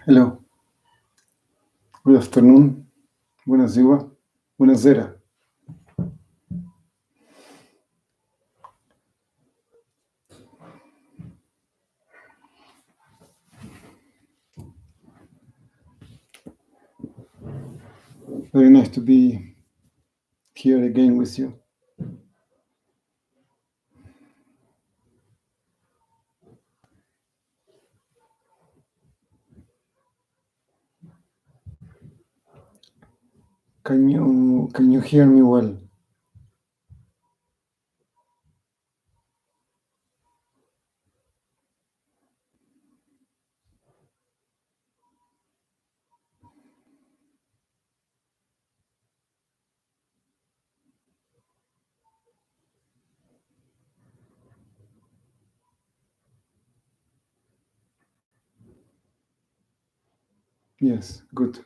Hello. Good afternoon. Bună ziua. Bună seara. Very nice to be here again with you. Can you hear me well? Yes, good.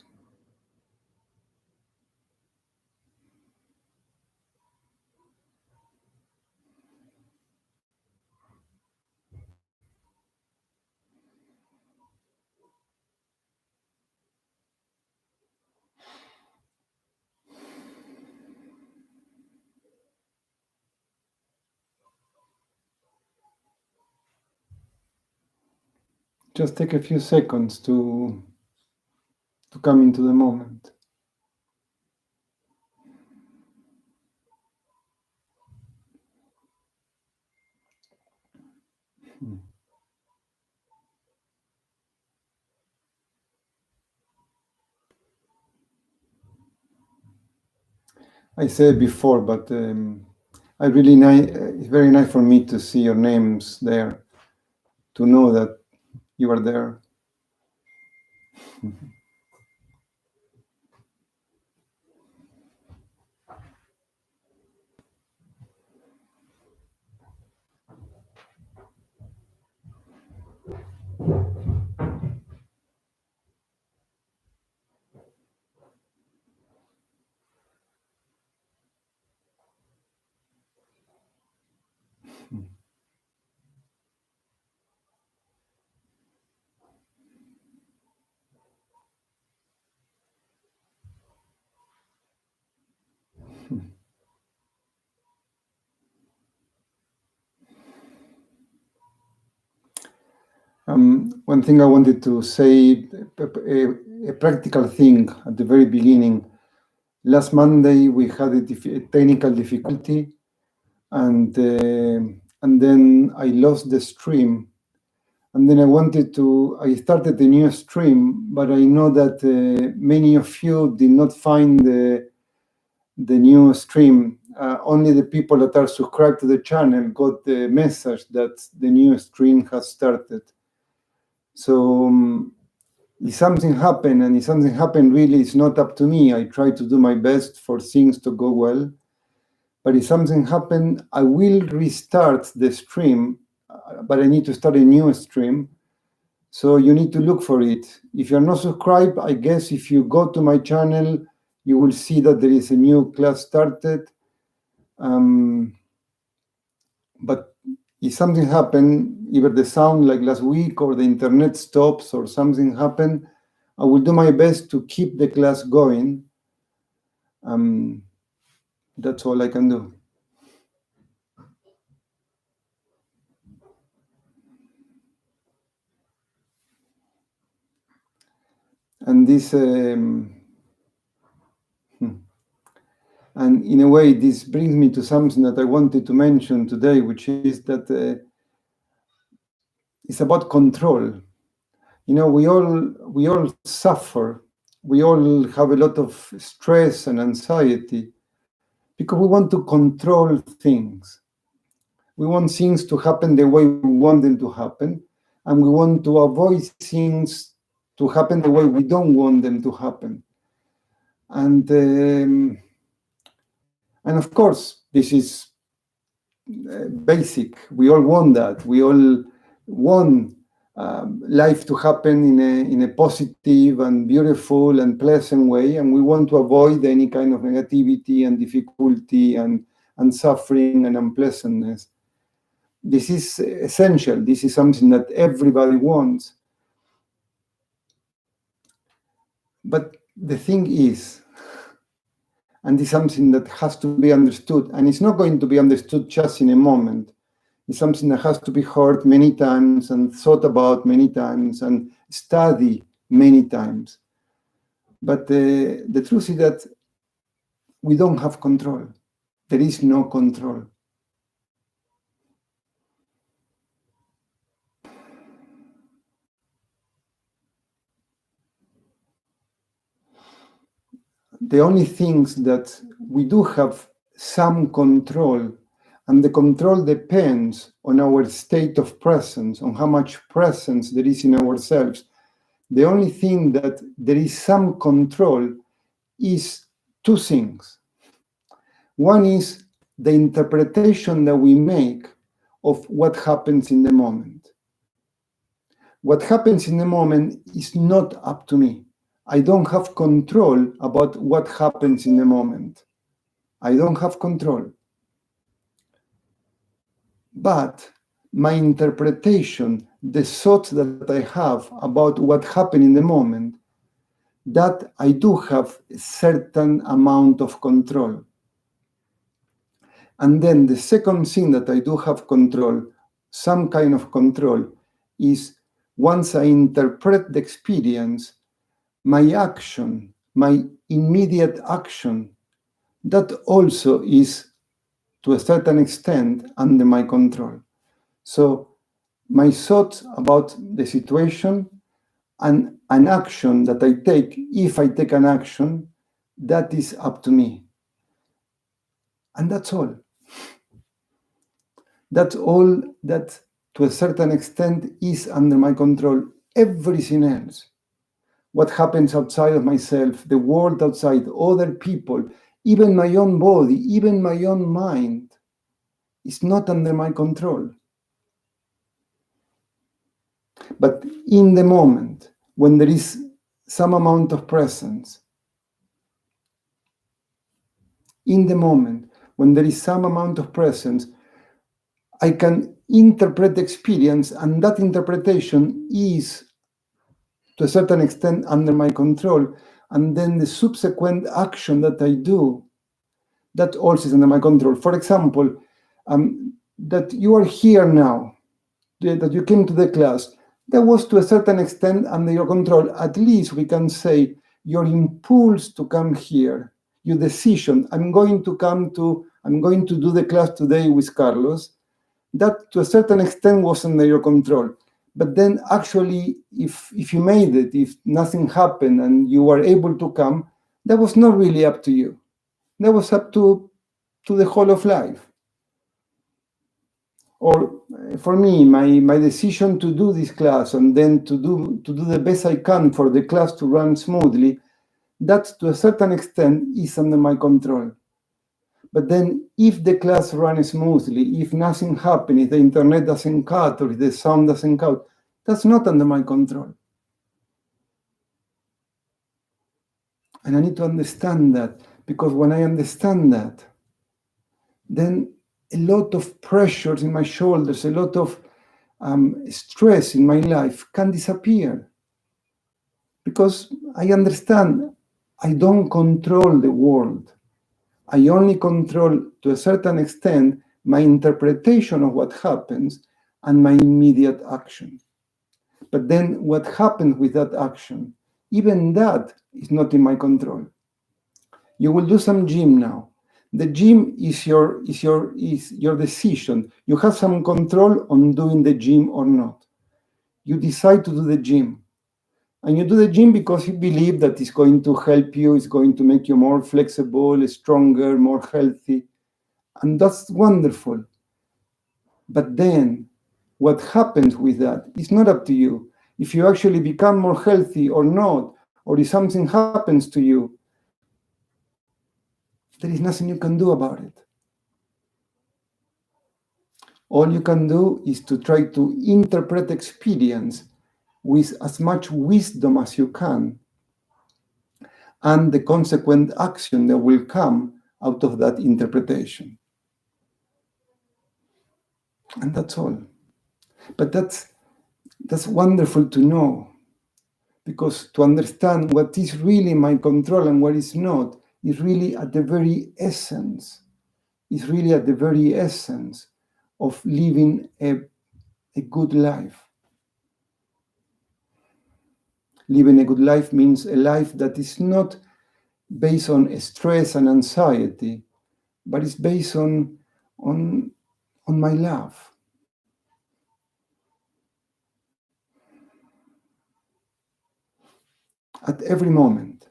Just take a few seconds to come into the moment. I said before, but I really it's very nice for me to see your names there, to know that you are there. One thing I wanted to say, a practical thing at the very beginning. Last Monday we had a technical difficulty, and then I lost the stream, And then I started a new stream, but I know that many of you did not find the new stream. Only the people that are subscribed to the channel got the message that the new stream has started. So if something happened, and if something happened, really, it's not up to me. I try to do my best for things to go well. But if something happened, I will restart the stream, but I need to start a new stream. So you need to look for it. If you're not subscribed, I guess if you go to my channel, you will see that there is a new class started. But if something happened, either the sound like last week or the internet stops or something happened, I will do my best to keep the class going. That's all I can do. And this, and in a way, this brings me to something that I wanted to mention today, which is that it's about control. You know, we all suffer. We all have a lot of stress and anxiety because we want to control things. We want things to happen the way we want them to happen, and we want to avoid things to happen the way we don't want them to happen. And of course, this is basic. We all want that. We all want life to happen in a positive and beautiful and pleasant way, and we want to avoid any kind of negativity and difficulty and suffering and unpleasantness. This is essential. This is something that everybody wants. But the thing is, and this is something that has to be understood, and it's not going to be understood just in a moment. It's something that has to be heard many times and thought about many times and studied many times. But the truth is that we don't have control. There is no control. The only things that we do have some control, and the control depends on our state of presence, on how much presence there is in ourselves. The only thing that there is some control is two things. One is the interpretation that we make of what happens in the moment. What happens in the moment is not up to me. I don't have control about what happens in the moment. I don't have control. But my interpretation, the thoughts that I have about what happened in the moment, that I do have a certain amount of control. And then the second thing that I do have control, some kind of control, is once I interpret the experience, my action, my immediate action, that also is, to a certain extent, under my control. So my thoughts about the situation and an action that I take, if I take an action, that is up to me. And that's all. That's all that, to a certain extent, is under my control. Everything else, what happens outside of myself, the world outside, other people, even my own body, even my own mind, is not under my control. But in the moment, when there is some amount of presence, in the moment, when there is some amount of presence, I can interpret the experience, and that interpretation is, to a certain extent, under my control. And then the subsequent action that I do, that also is under my control. For example, that you are here now, that you came to the class, that was to a certain extent under your control. At least we can say your impulse to come here, your decision, I'm going to do the class today with Carlos, that to a certain extent was under your control. But then actually, if you made it, if nothing happened and you were able to come, that was not really up to you. That was up to the whole of life. Or for me, my decision to do this class and then to do the best I can for the class to run smoothly, that to a certain extent is under my control. But then if the class runs smoothly, if nothing happens, if the internet doesn't cut or if the sound doesn't cut, that's not under my control. And I need to understand that, because when I understand that, then a lot of pressures in my shoulders, a lot of stress in my life can disappear. Because I understand I don't control the world. I only control, to a certain extent, my interpretation of what happens and my immediate action. But then what happens with that action, even that is not in my control. You will do some gym now. The gym is your decision. You have some control on doing the gym or not. You decide to do the gym. And you do the gym because you believe that it's going to help you, it's going to make you more flexible, stronger, more healthy. And that's wonderful. But then what happens with that is not up to you. If you actually become more healthy or not, or if something happens to you, there is nothing you can do about it. All you can do is to try to interpret experience with as much wisdom as you can, and the consequent action that will come out of that interpretation. And that's all. But that's wonderful to know, because to understand what is really my control and what is not is really at the very essence, of living a good life. Living a good life means a life that is not based on stress and anxiety, but it's based on my love. At every moment,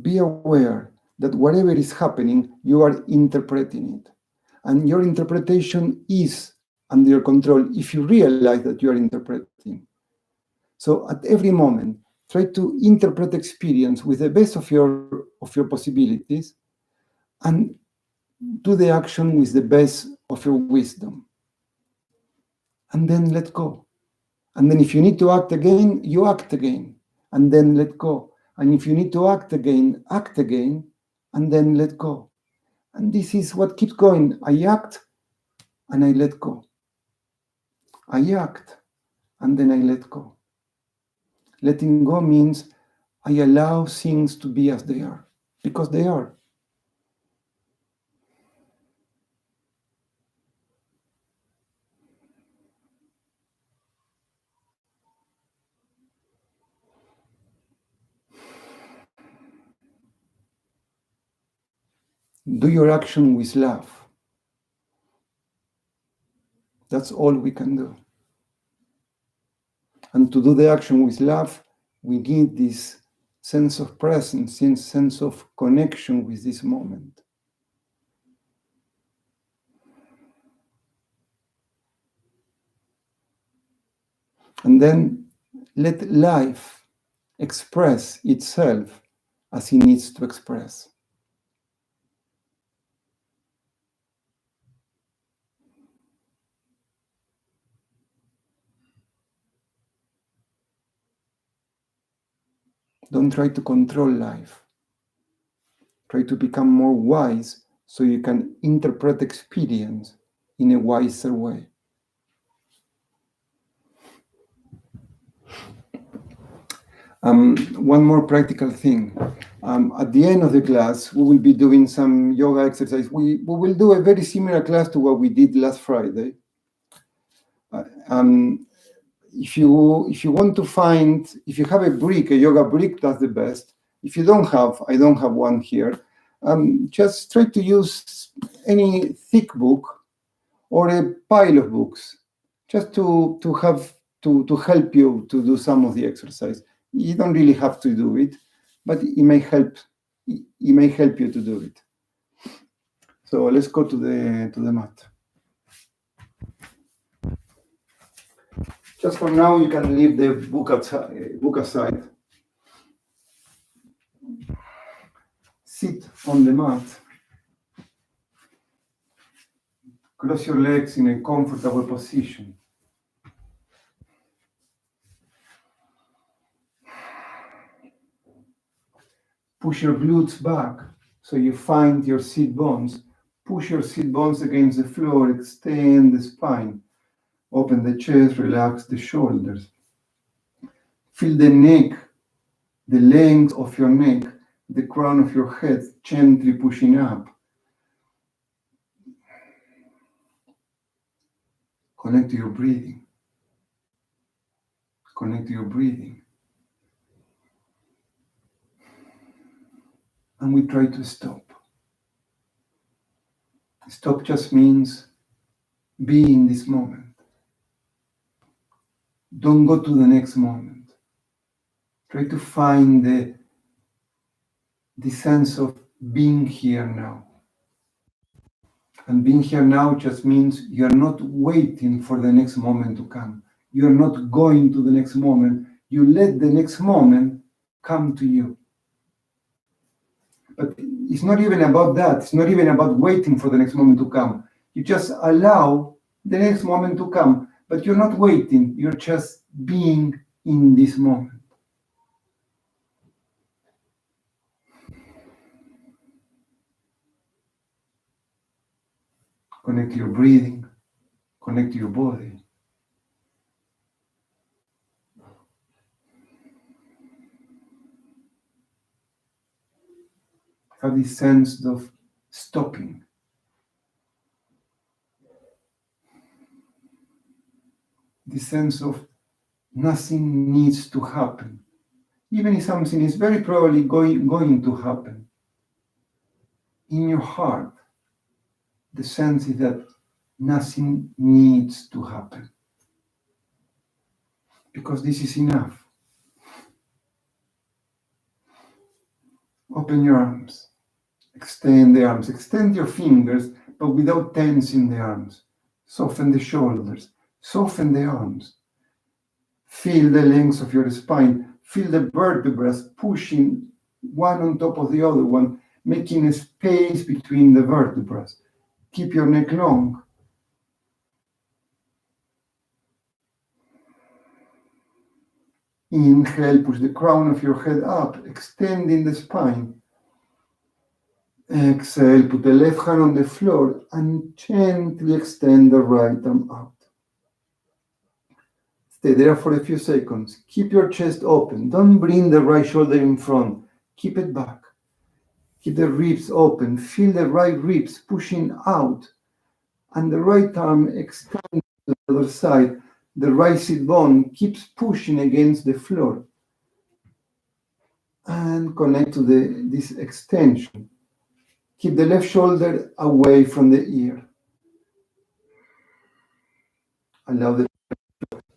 be aware that whatever is happening, you are interpreting it. And your interpretation is under your control if you realize that you are interpreting. So at every moment, try to interpret experience with the best of your possibilities, and do the action with the best of your wisdom. And then let go. And then if you need to act again, you act again. And then let go. And if you need to act again, and then let go. And this is what keeps going. I act and I let go. I act and then I let go. Letting go means I allow things to be as they are, because they are. Do your action with love. That's all we can do. And to do the action with love, we need this sense of presence, this sense of connection with this moment. And then let life express itself as it needs to express. Don't try to control life. Try to become more wise so you can interpret experience in a wiser way. One more practical thing. At the end of the class, we will be doing some yoga exercise. We will do a very similar class to what we did last Friday. If you want to find, if you have a brick, a yoga brick, that's the best. If you don't have, I don't have one here, just try to use any thick book or a pile of books, just to have to help you to do some of the exercise. You don't really have to do it, but it may help you to do it. So let's go to the mat. Just for now, you can leave the book aside. Sit on the mat. Cross your legs in a comfortable position. Push your glutes back so you find your sit bones. Push your sit bones against the floor, extend the spine. Open the chest, relax the shoulders. Feel the neck, the length of your neck, the crown of your head gently pushing up. Connect to your breathing. Connect to your breathing. And we try to stop. Stop just means be in this moment. Don't go to the next moment. Try to find the sense of being here now. And being here now just means you're not waiting for the next moment to come. You're not going to the next moment. You let the next moment come to you. But it's not even about that. It's not even about waiting for the next moment to come. You just allow the next moment to come, but you're not waiting. You're just being in this moment. Connect to your breathing. Connect to your body. Have this sense of stopping. This sense of nothing needs to happen. Even if something is very probably going to happen. In your heart, the sense is that nothing needs to happen. Because this is enough. Open your arms. Extend the arms. Extend your fingers, but without tensing the arms. Soften the shoulders. Soften the arms. Feel the length of your spine. Feel the vertebrae pushing one on top of the other one, making a space between the vertebrae. Keep your neck long. Inhale, push the crown of your head up, extending the spine. Exhale, put the left hand on the floor and gently extend the right arm out. Stay there for a few seconds. Keep your chest open. Don't bring the right shoulder in front. Keep it back. Keep the ribs open. Feel the right ribs pushing out and the right arm extended to the other side. The right sit bone keeps pushing against the floor. And connect to this extension. Keep the left shoulder away from the ear.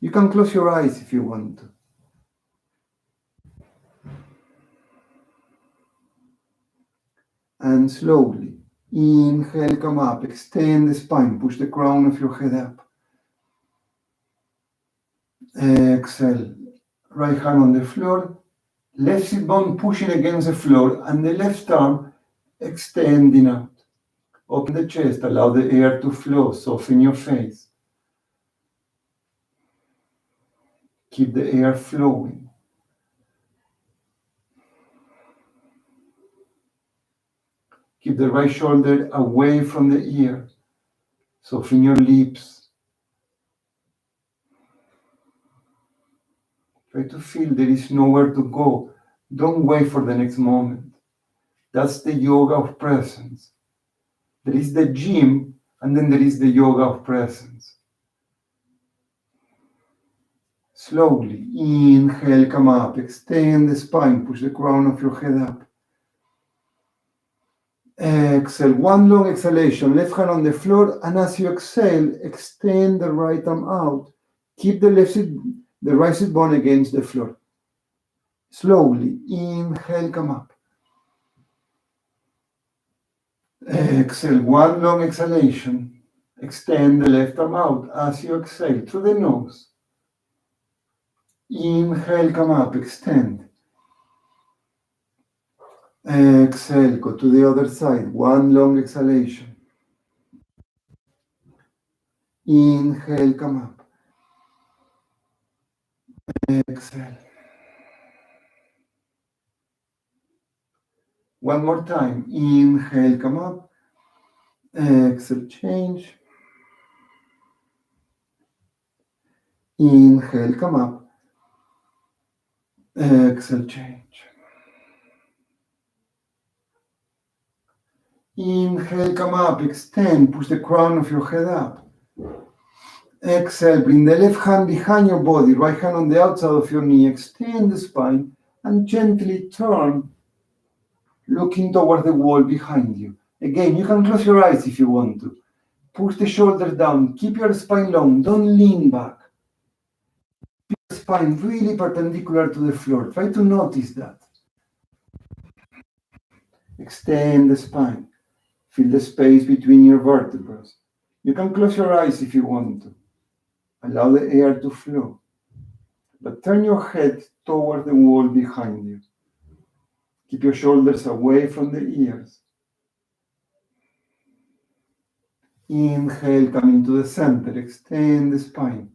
You can close your eyes if you want to. And slowly, inhale, come up, extend the spine, push the crown of your head up. Exhale, right hand on the floor, left sit bone pushing against the floor, and the left arm extending out. Open the chest, allow the air to flow, soften your face. Keep the air flowing. Keep the right shoulder away from the ear. Soften your lips. Try to feel there is nowhere to go. Don't wait for the next moment. That's the yoga of presence. There is the gym, and then there is the yoga of presence. Slowly, inhale, come up, extend the spine, push the crown of your head up. Exhale, one long exhalation, left hand on the floor, and as you exhale, extend the right arm out. Keep the right sit bone against the floor. Slowly, inhale, come up. Exhale, one long exhalation. Extend the left arm out as you exhale through the nose. Inhale, come up, extend. Exhale, go to the other side. One long exhalation. Inhale, come up. Exhale. One more time. Inhale, come up. Exhale, change. Inhale, come up. Exhale, change. Inhale, come up, extend, push the crown of your head up. Exhale, bring the left hand behind your body, right hand on the outside of your knee. Extend the spine and gently turn, looking toward the wall behind you. Again, you can close your eyes if you want to. Push the shoulders down, keep your spine long, don't lean back. Keep your spine really perpendicular to the floor. Try to notice that. Extend the spine. Feel the space between your vertebrae. You can close your eyes if you want to. Allow the air to flow. But turn your head toward the wall behind you. Keep your shoulders away from the ears. Inhale, come into the center. Extend the spine.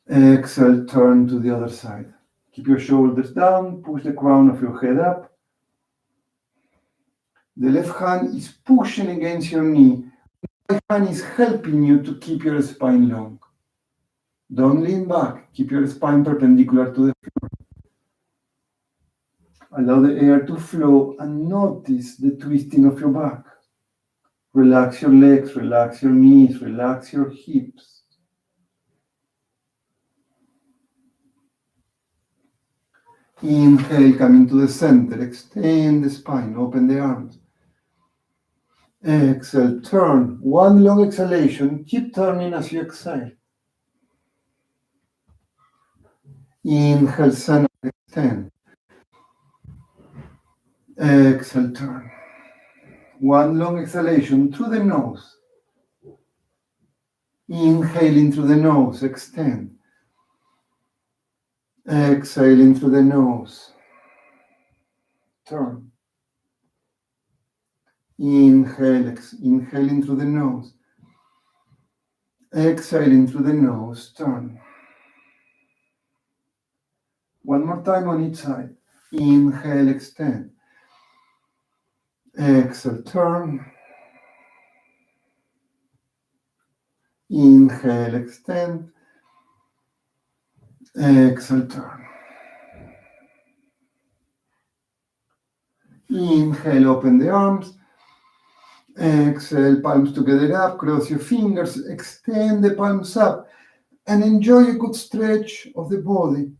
Exhale, turn to the other side. Keep your shoulders down. Push the crown of your head up. The left hand is pushing against your knee. The right hand is helping you to keep your spine long. Don't lean back. Keep your spine perpendicular to the floor. Allow the air to flow and notice the twisting of your back. Relax your legs, relax your knees, relax your hips. Inhale, come into the center. Extend the spine, open the arms. Exhale, turn. One long exhalation. Keep turning as you exhale. Inhale, center, extend. Exhale, turn. One long exhalation through the nose. Inhaling through the nose, extend. Exhaling through the nose. Turn. Inhaling through the nose. Exhaling through the nose, turn. One more time on each side. Inhale, extend. Exhale, turn. Inhale, extend. Exhale, turn. Inhale, open the arms. Exhale, palms together up, cross your fingers, extend the palms up, and enjoy a good stretch of the body.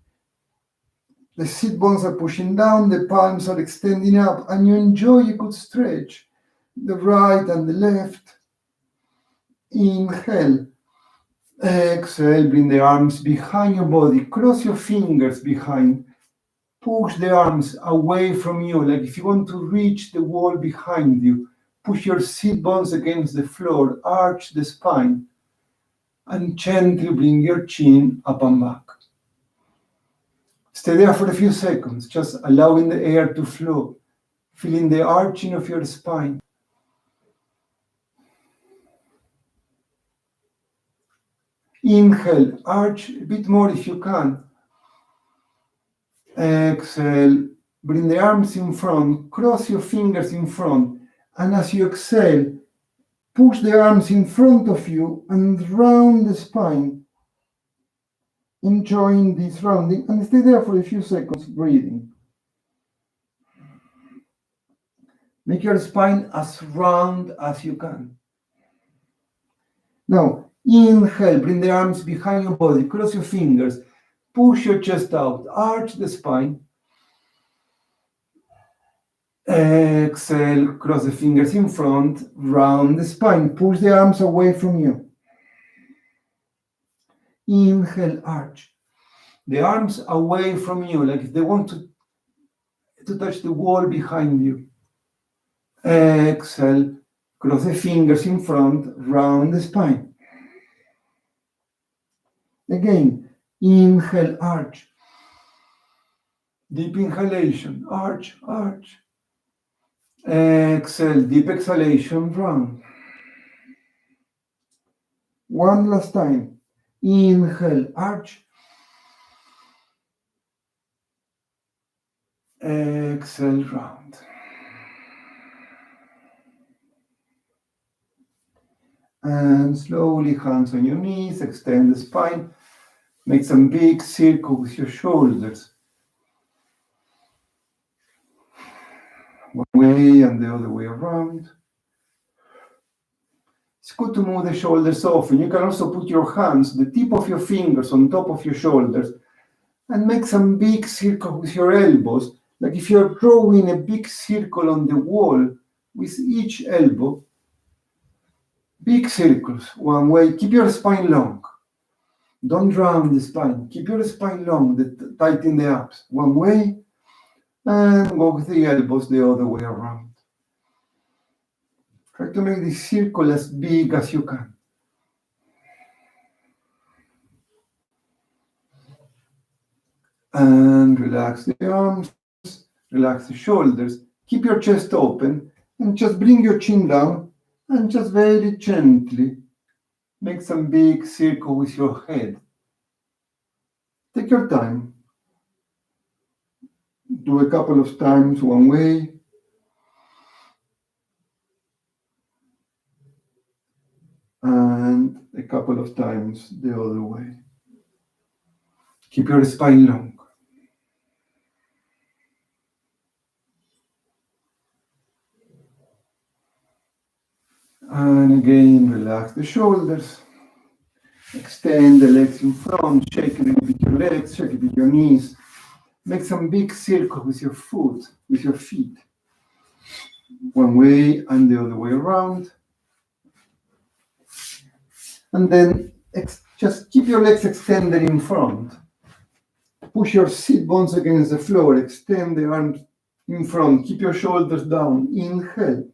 The sit bones are pushing down, the palms are extending up, and you enjoy a good stretch. The right and the left. Inhale. Exhale, bring the arms behind your body, cross your fingers behind. Push the arms away from you, like if you want to reach the wall behind you. Push your sit bones against the floor, arch the spine, and gently bring your chin up and back. Stay there for a few seconds, just allowing the air to flow, feeling the arching of your spine. Inhale, arch a bit more if you can. Exhale, bring the arms in front, cross your fingers in front, and as you exhale, push the arms in front of you and round the spine, enjoying this rounding, and stay there for a few seconds breathing. Make your spine as round as you can. Now, inhale, bring the arms behind your body, cross your fingers, push your chest out, arch the spine. Exhale, cross the fingers in front, round the spine, push the arms away from you. Inhale, arch. The arms away from you, like if they want to touch the wall behind you. Exhale, cross the fingers in front, round the spine. Again, inhale, arch. Deep inhalation, arch, arch. Exhale, deep exhalation, round. One last time. Inhale, arch. Exhale, round. And slowly, hands on your knees, extend the spine. Make some big circle with your shoulders. One way and the other way around. It's good to move the shoulders often. You can also put your hands, the tip of your fingers on top of your shoulders, and make some big circle with your elbows. Like if you're drawing a big circle on the wall with each elbow. Big circles, one way. Keep your spine long. Don't round the spine. Keep your spine long, tighten the abs. One way, and go with the elbows the other way around. Try to make the circle as big as you can. And relax the arms, relax the shoulders. Keep your chest open, and just bring your chin down, and just very gently make some big circle with your head. Take your time. Do a couple of times one way. And a couple of times the other way. Keep your spine long. And again, relax the shoulders. Extend the legs in front, shake it with your legs, shake it with your knees. Make some big circle with your foot, with your feet. One way and the other way around. And then just keep your legs extended in front. Push your sit bones against the floor. Extend the arms in front. Keep your shoulders down. Inhale.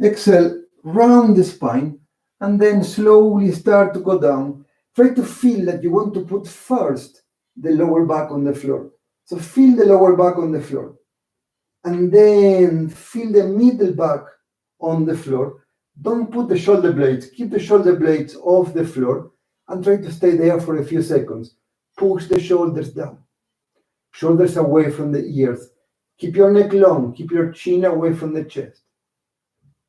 Exhale, round the spine, and then slowly start to go down. Try to feel that you want to put first the lower back on the floor. So feel the lower back on the floor. And then feel the middle back on the floor. Don't put the shoulder blades. Keep the shoulder blades off the floor and try to stay there for a few seconds. Push the shoulders down. Shoulders away from the ears. Keep your neck long. Keep your chin away from the chest.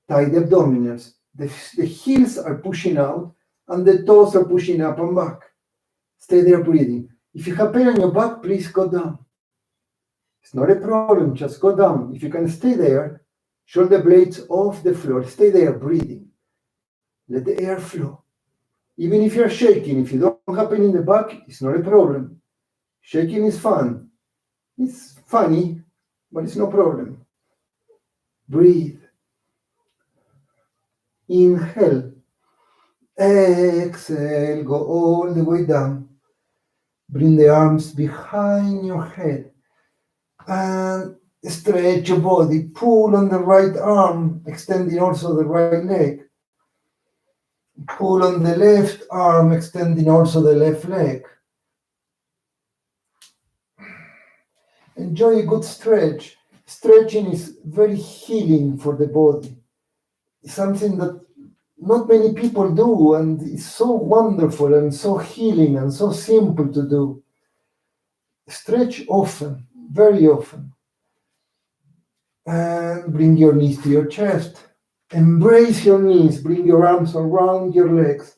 Tie the abdominals. The heels are pushing out and the toes are pushing up and back. Stay there breathing. If you have pain on your back, please go down. It's not a problem, just go down. If you can stay there, shoulder blades off the floor, stay there breathing. Let the air flow. Even if you're shaking, if you don't have pain in the back, it's not a problem. Shaking is fun. It's funny, but it's no problem. Breathe. Inhale. Exhale. Go all the way down. Bring the arms behind your head. And stretch your body. Pull on the right arm, extending also the right leg. Pull on the left arm, extending also the left leg. Enjoy a good stretch. Stretching is very healing for the body. It's something that not many people do, and it's so wonderful and so healing and so simple to do. Stretch often, very often. And bring your knees to your chest. Embrace your knees. Bring your arms around your legs.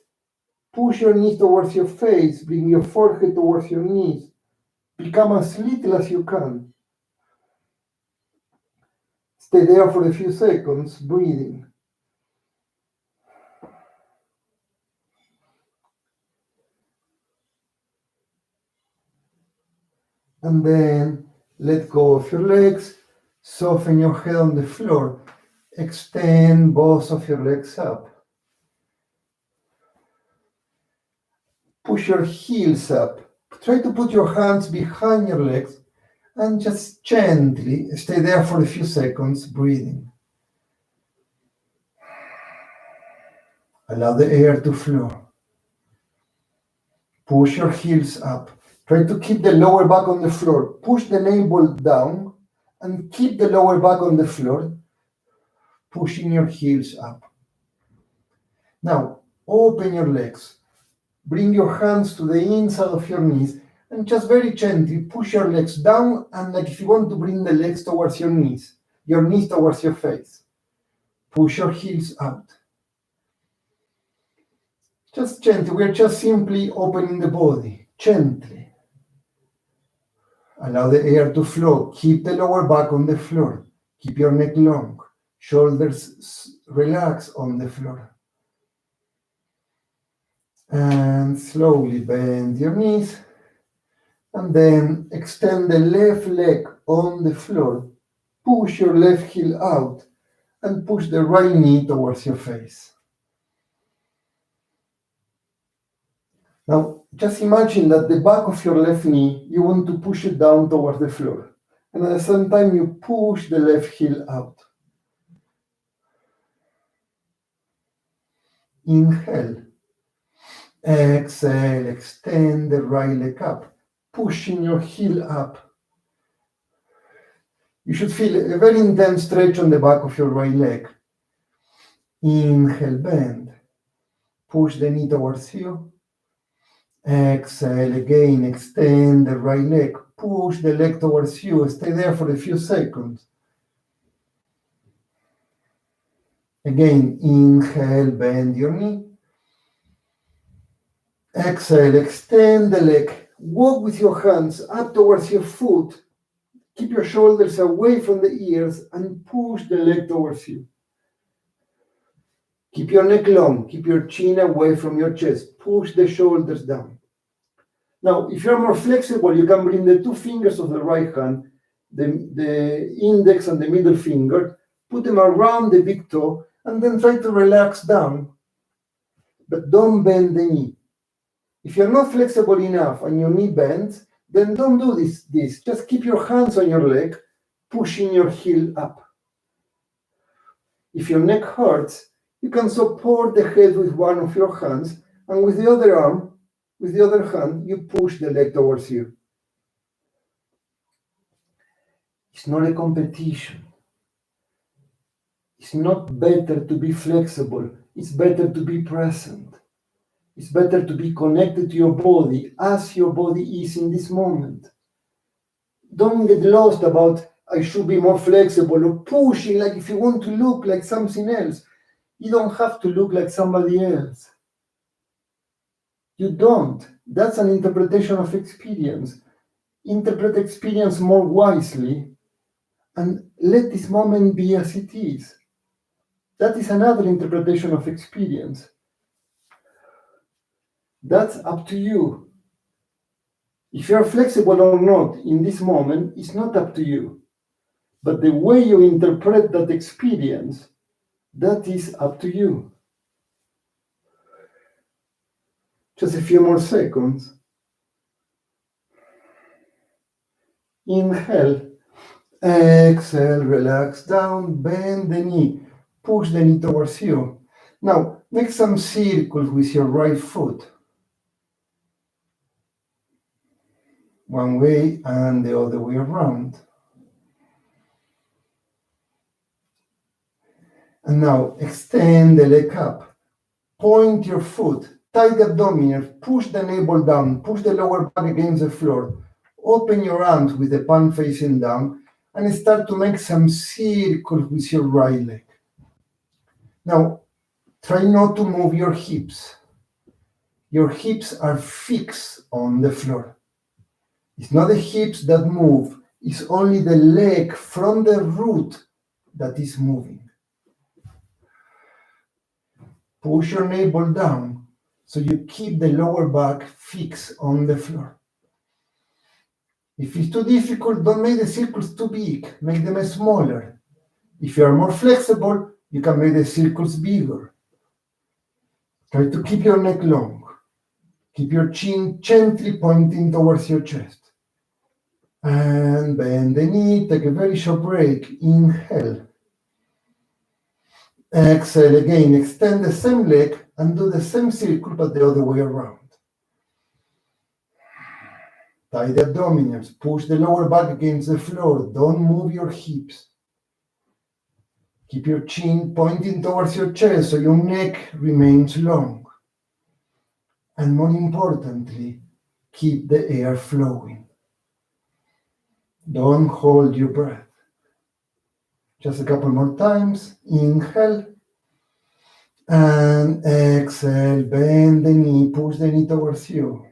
Push your knees towards your face. Bring your forehead towards your knees. Become as little as you can. Stay there for a few seconds, breathing. And then let go of your legs. Soften your head on the floor. Extend both of your legs up. Push your heels up. Try to put your hands behind your legs and just gently stay there for a few seconds, breathing. Allow the air to flow. Push your heels up. Try to keep the lower back on the floor. Push the navel down and keep the lower back on the floor, pushing your heels up. Now, open your legs. Bring your hands to the inside of your knees and just very gently push your legs down, and like if you want to bring the legs towards your knees towards your face. Push your heels out. Just gently, we're just simply opening the body, gently. Allow the air to flow. Keep the lower back on the floor. Keep your neck long. Shoulders relax on the floor. And slowly bend your knees. And then extend the left leg on the floor. Push your left heel out and push the right knee towards your face. Now, just imagine that the back of your left knee, you want to push it down towards the floor. And at the same time, you push the left heel out. Inhale. Exhale, extend the right leg up, pushing your heel up. You should feel a very intense stretch on the back of your right leg. Inhale, bend. Push the knee towards you. Exhale again, extend the right leg. Push the leg towards you. Stay there for a few seconds. Again, inhale, bend your knee. Exhale, extend the leg. Walk with your hands up towards your foot. Keep your shoulders away from the ears and push the leg towards you. Keep your neck long. Keep your chin away from your chest. Push the shoulders down. Now, if you're more flexible, you can bring the two fingers of the right hand, the index and the middle finger, put them around the big toe, and then try to relax down. But don't bend the knee. If you're not flexible enough and your knee bends, then don't do this. Just keep your hands on your leg, pushing your heel up. If your neck hurts, you can support the head with one of your hands, and with the other hand, you push the leg towards you. It's not a competition. It's not better to be flexible. It's better to be present. It's better to be connected to your body as your body is in this moment. Don't get lost about, I should be more flexible, or pushing like if you want to look like something else. You don't have to look like somebody else. You don't. That's an interpretation of experience. Interpret experience more wisely and let this moment be as it is. That is another interpretation of experience. That's up to you. If you're flexible or not in this moment, it's not up to you. But the way you interpret that experience, that is up to you. Just a few more seconds. Inhale. Exhale, relax down, bend the knee. Push the knee towards you. Now, make some circles with your right foot. One way and the other way around. And now, extend the leg up. Point your foot. Tight the abdomen. Push the navel down. Push the lower back against the floor. Open your arms with the palm facing down and start to make some circles with your right leg. Now, try not to move your hips. Your hips are fixed on the floor. It's not the hips that move, it's only the leg from the root that is moving. Push your navel down so you keep the lower back fixed on the floor. If it's too difficult, don't make the circles too big, make them smaller. If you are more flexible, you can make the circles bigger. Try to keep your neck long. Keep your chin gently pointing towards your chest. And bend the knee, take a very short break. Inhale. Exhale again, extend the same leg and do the same circle but the other way around. Tie the abdominals, push the lower back against the floor, don't move your hips. Keep your chin pointing towards your chest so your neck remains long. And more importantly, keep the air flowing. Don't hold your breath. Just a couple more times. Inhale. And exhale, bend the knee, push the knee towards you.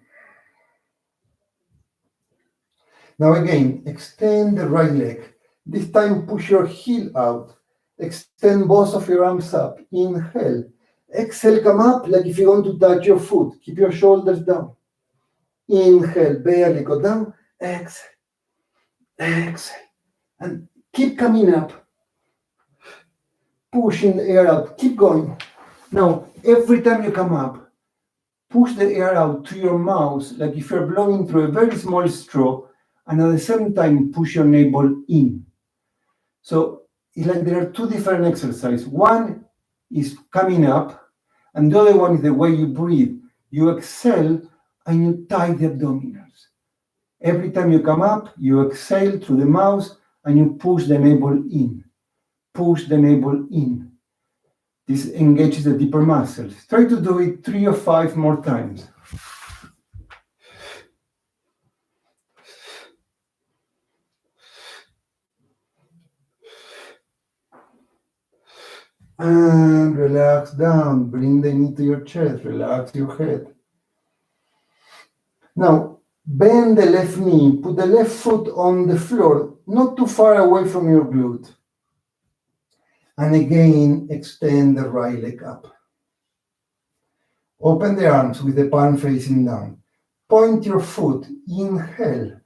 Now again, extend the right leg. This time push your heel out. Extend both of your arms up. Inhale. Exhale, come up like if you want to touch your foot. Keep your shoulders down. Inhale, barely go down. Exhale. Exhale. And keep coming up. Pushing the air out. Keep going. Now, every time you come up, push the air out to your mouth like if you're blowing through a very small straw, and at the same time push your navel in. So it's like there are two different exercises. One is coming up, and the other one is the way you breathe. You exhale and you tie the abdominals. Every time you come up, you exhale through the mouth and you push the navel in. Push the navel in. This engages the deeper muscles. Try to do it 3 or 5 more times. And relax down. Bring the knee to your chest. Relax your head. Now, bend the left knee. Put the left foot on the floor, not too far away from your glute. And again, extend the right leg up. Open the arms with the palm facing down. Point your foot. Inhale.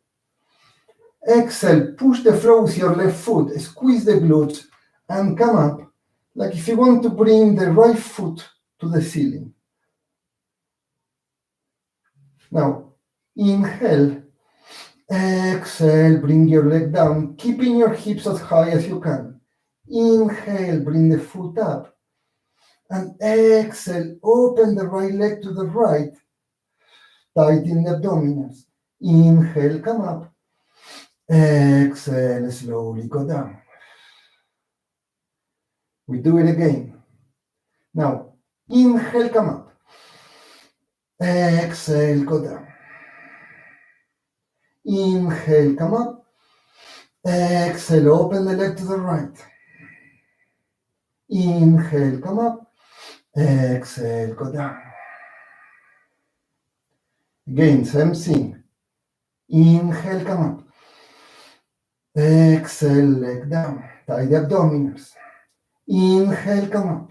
Exhale. Push the floor with your left foot. Squeeze the glutes and come up like if you want to bring the right foot to the ceiling. Now, inhale. Exhale. Bring your leg down, keeping your hips as high as you can. Inhale. Bring the foot up. And exhale, open the right leg to the right, tighten the abdominals. Inhale, come up. Exhale, slowly go down. We do it again. Now, inhale, come up. Exhale, go down. Inhale, come up. Exhale, open the leg to the right. Inhale, come up. Exhale, go down. Again, same thing. Inhale, come up. Exhale, leg down. Tie the abdominals. Inhale, come up.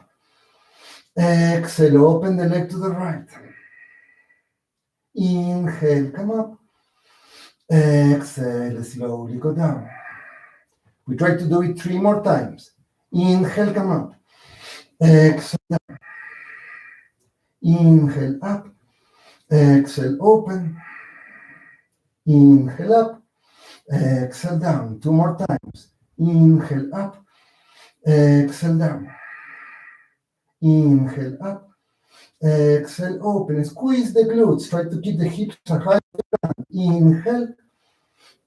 Exhale, open the leg to the right. Inhale, come up. Exhale, slowly go down. We try to do it 3 more times. Inhale, come up. Exhale, down. Inhale, up. Exhale, open. Inhale, up. Exhale, down. 2 more times. Inhale, up. Exhale, down. Inhale, up. Exhale, open. Squeeze the glutes. Try to keep the hips as high as you can. Inhale.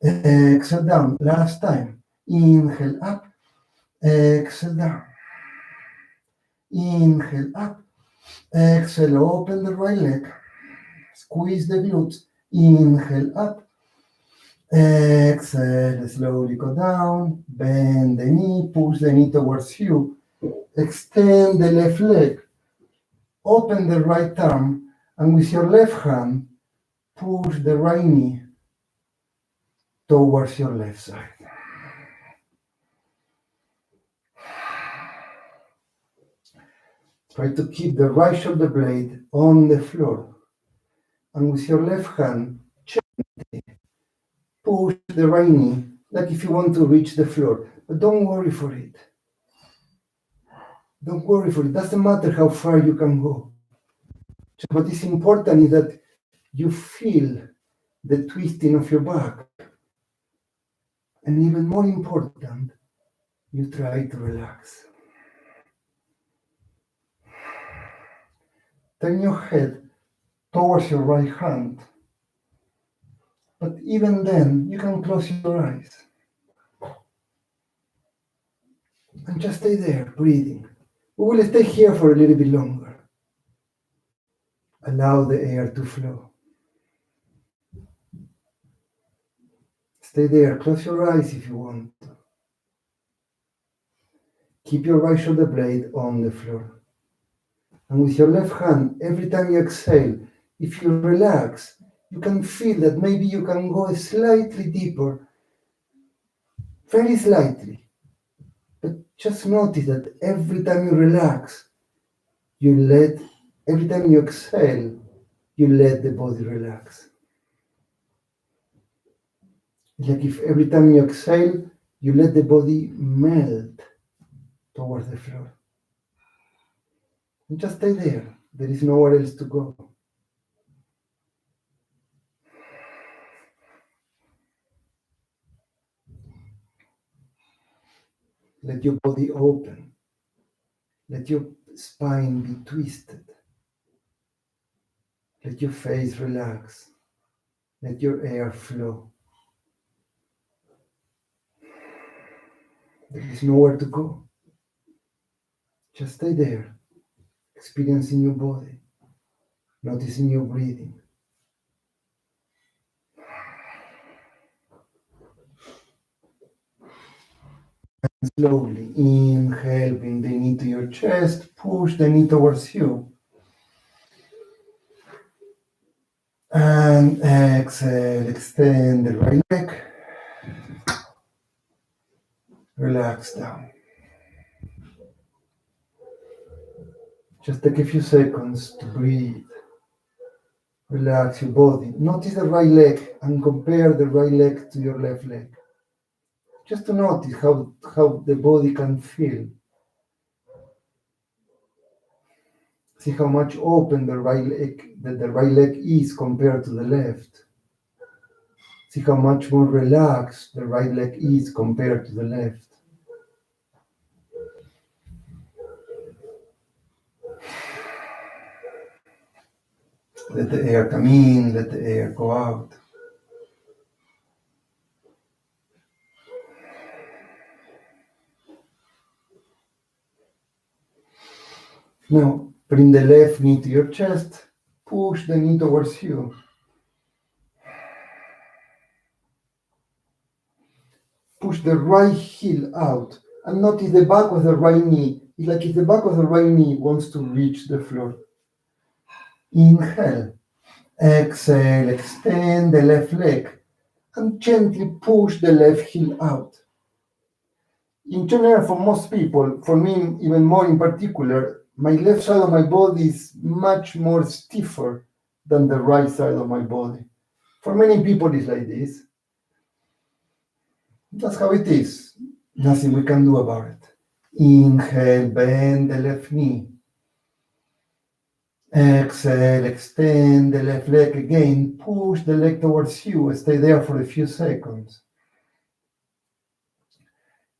Exhale, down. Last time. Inhale, up. Exhale, down. Inhale, up. Exhale, open the right leg. Squeeze the glutes. Inhale, up. Exhale, slowly go down. Bend the knee. Push the knee towards you. Extend the left leg. Open the right arm. And with your left hand, push the right knee towards your left side. Try to keep the right shoulder blade on the floor. And with your left hand, gently push the right knee, like if you want to reach the floor. But don't worry for it. Don't worry for it. Doesn't matter how far you can go. What is important is that You feel the twisting of your back. And even more important, you try to relax. Turn your head towards your right hand. But even then, you can close your eyes. And just stay there, breathing. We will stay here for a little bit longer. Allow the air to flow. Stay there, close your eyes if you want. Keep your right shoulder blade on the floor. And with your left hand, every time you exhale, if you relax, you can feel that maybe you can go slightly deeper, very slightly. But just notice that every time you relax, every time you exhale, you let the body relax. It's like if every time you exhale, you let the body melt towards the floor. And just stay there. There is nowhere else to go. Let your body open. Let your spine be twisted. Let your face relax. Let your air flow. There is nowhere to go. Just stay there, experiencing your body, noticing your breathing. And slowly inhale, bring the knee to your chest, push the knee towards you. And exhale, extend the right leg. Relax down. Just take a few seconds to breathe. Relax your body. Notice the right leg and compare the right leg to your left leg. Just to notice how the body can feel. See how much open the right leg is compared to the left. See how much more relaxed the right leg is compared to the left. Let the air come in, let the air go out. Now, bring the left knee to your chest, push the knee towards you. Push the right heel out and notice the back of the right knee. It's like if the back of the right knee wants to reach the floor. Inhale. Exhale, extend the left leg and gently push the left heel out. In general, for most people, for me even more in particular, my left side of my body is much more stiffer than the right side of my body. For many people, it's like this. That's how it is. Nothing we can do about it. Inhale, bend the left knee. Exhale, extend the left leg again. Push the leg towards you. Stay there for a few seconds.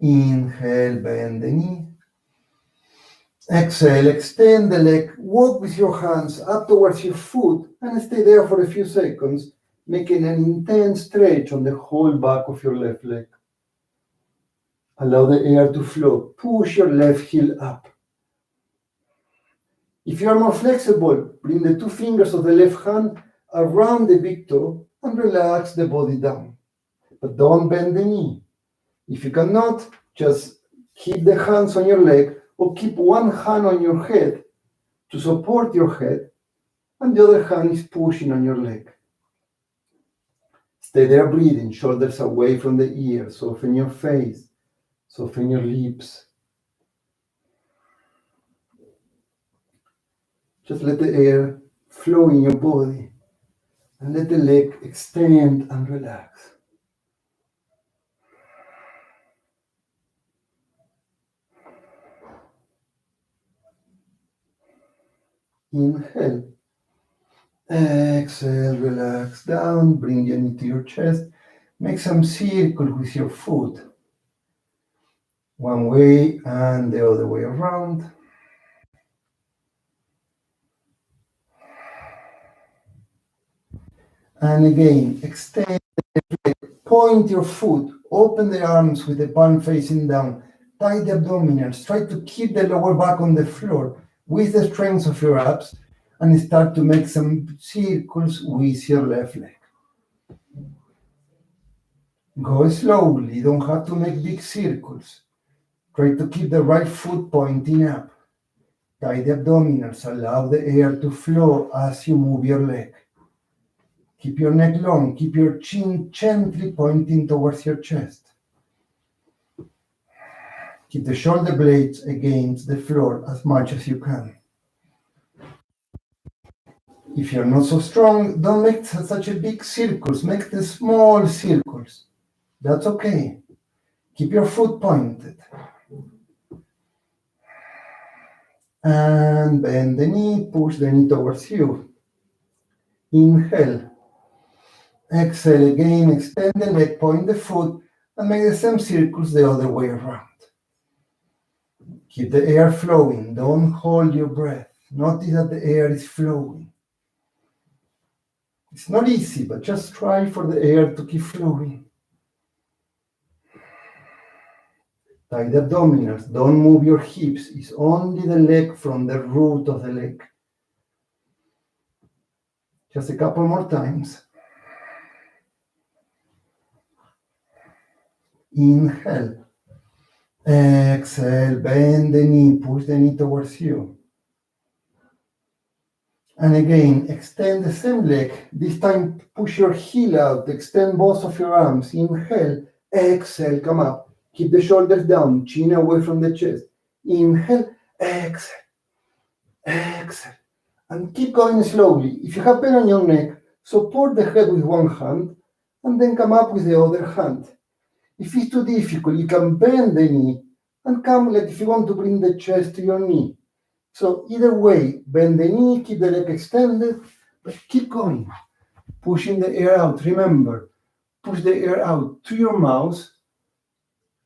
Inhale, bend the knee. Exhale, extend the leg. Walk with your hands up towards your foot and stay there for a few seconds, making an intense stretch on the whole back of your left leg. Allow the air to flow. Push your left heel up. If you are more flexible, bring the two fingers of the left hand around the big toe and relax the body down. But don't bend the knee. If you cannot, just keep the hands on your leg or keep one hand on your head to support your head and the other hand is pushing on your leg. Stay there breathing, shoulders away from the ears, soften your face, soften your lips. Just let the air flow in your body and let the leg extend and relax. Inhale. Exhale, relax down, bring your knee to your chest. Make some circles with your foot. One way and the other way around. And again, extend, point your foot, open the arms with the palm facing down, tie the abdominals, try to keep the lower back on the floor with the strength of your abs, and start to make some circles with your left leg. Go slowly, you don't have to make big circles. Try to keep the right foot pointing up. Tie the abdominals, allow the air to flow as you move your leg. Keep your neck long, keep your chin gently pointing towards your chest. Keep the shoulder blades against the floor as much as you can. If you're not so strong, don't make such a big circles, make the small circles. That's okay. Keep your foot pointed. And bend the knee, push the knee towards you. Inhale. Exhale again, extend the leg, point the foot, and make the same circles the other way around. Keep the air flowing, don't hold your breath. Notice that the air is flowing. It's not easy, but just try for the air to keep flowing. Tie the abdominals, don't move your hips, it's only the leg from the root of the leg. Just a couple more times. Inhale. Exhale, bend the knee, push the knee towards you. And again, extend the same leg. This time, push your heel out, extend both of your arms. Inhale, exhale, come up. Keep the shoulders down, chin away from the chest. Inhale, exhale, exhale. And keep going slowly. If you have pain on your neck, support the head with one hand and then come up with the other hand. If it's too difficult, you can bend the knee and come like if you want to bring the chest to your knee. So either way, bend the knee, keep the leg extended, but keep going. Pushing the air out. Remember, push the air out to your mouth,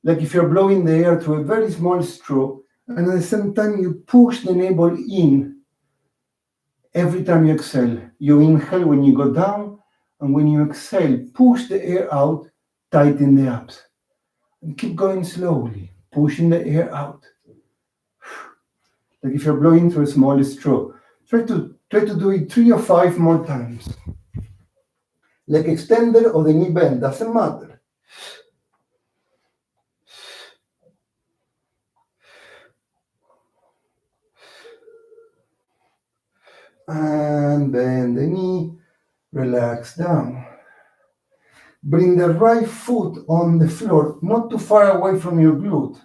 like if you're blowing the air through a very small straw, and at the same time you push the navel in every time you exhale. You inhale when you go down, and when you exhale, push the air out, tighten the abs. And keep going slowly, pushing the air out. Like if you're blowing through a small straw. Try to do it 3 or 5 more times. Leg extended or the knee bend, doesn't matter. And bend the knee, relax down. Bring the right foot on the floor, not too far away from your glute.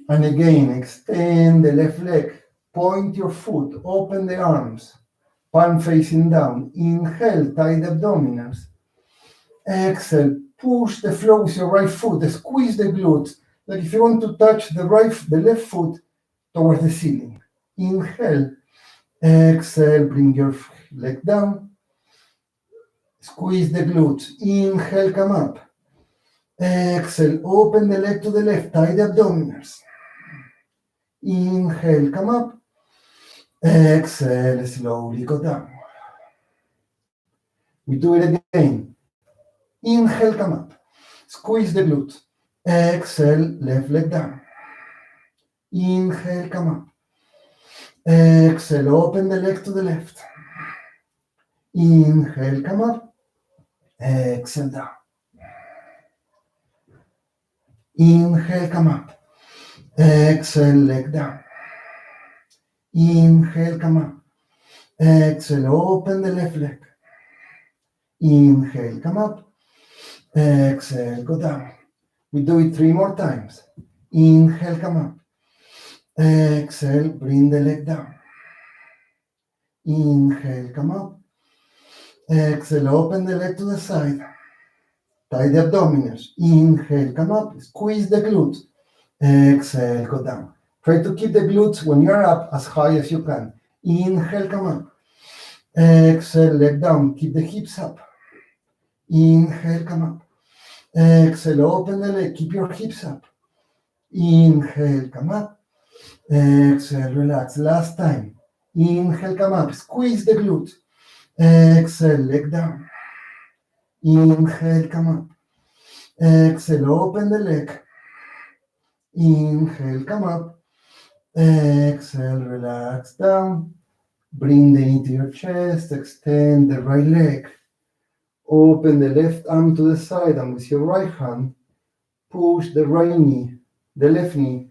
And again, extend the left leg, point your foot, open the arms, palm facing down. Inhale, tie the abdominals. Exhale, push the floor with your right foot, squeeze the glutes, like if you want to touch the left foot towards the ceiling. Inhale, exhale, bring your leg down, squeeze the glutes. Inhale, come up. Exhale, open the leg to the left, tie the abdominals. Inhale, come up. Exhale, slowly go down. We do it again. Inhale, come up. Squeeze the glutes. Exhale, left leg down. Inhale, come up. Exhale, open the leg to the left. Inhale, come up. Exhale, down. Inhale, come up. Exhale, leg down. Inhale, come up. Exhale, open the left leg. Inhale, come up. Exhale, go down. We do it 3 more times. Inhale, come up. Exhale, bring the leg down. Inhale, come up. Exhale, open the leg to the side. Tie the abdominals. Inhale, come up. Squeeze the glutes. Exhale, go down. Try to keep the glutes when you're up as high as you can. Inhale, come up. Exhale, leg down. Keep the hips up. Inhale, come up. Exhale, open the leg. Keep your hips up. Inhale, come up. Exhale, relax. Last time. Inhale, come up. Squeeze the glute. Exhale, leg down. Inhale, come up. Exhale, open the leg. Inhale, come up. Exhale, relax down. Bring the knee to your chest. Extend the right leg. Open the left arm to the side, and with your right hand, push the right knee, the left knee,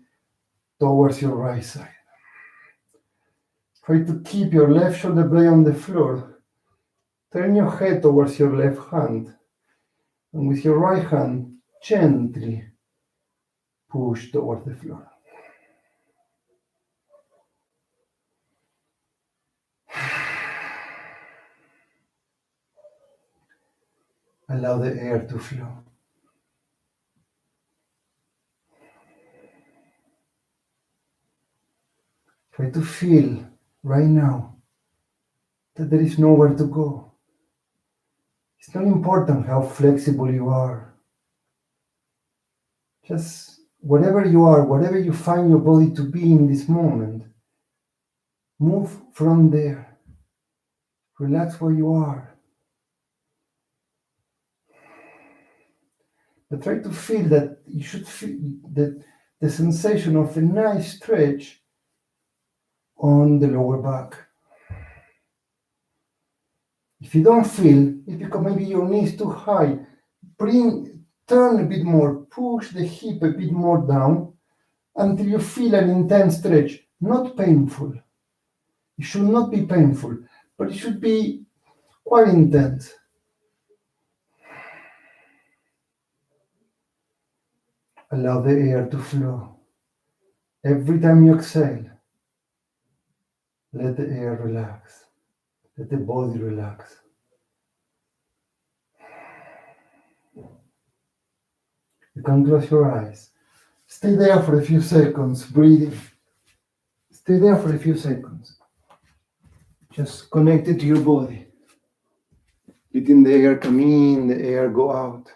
towards your right side. Try to keep your left shoulder blade on the floor. Turn your head towards your left hand, and with your right hand, gently push towards the floor. Allow the air to flow. Try to feel right now that there is nowhere to go. It's not important how flexible you are. Just whatever you are, whatever you find your body to be in this moment, move from there. Relax where you are. But try to feel that you should feel the sensation of a nice stretch on the lower back. If you don't feel, it's because maybe your knee is too high. Turn a bit more, push the hip a bit more down until you feel an intense stretch, not painful. It should not be painful, but it should be quite intense. Allow the air to flow. Every time you exhale, let the air relax. Let the body relax. You can close your eyes. Stay there for a few seconds, breathing. Stay there for a few seconds. Just connected to your body. Letting the air come in, the air go out.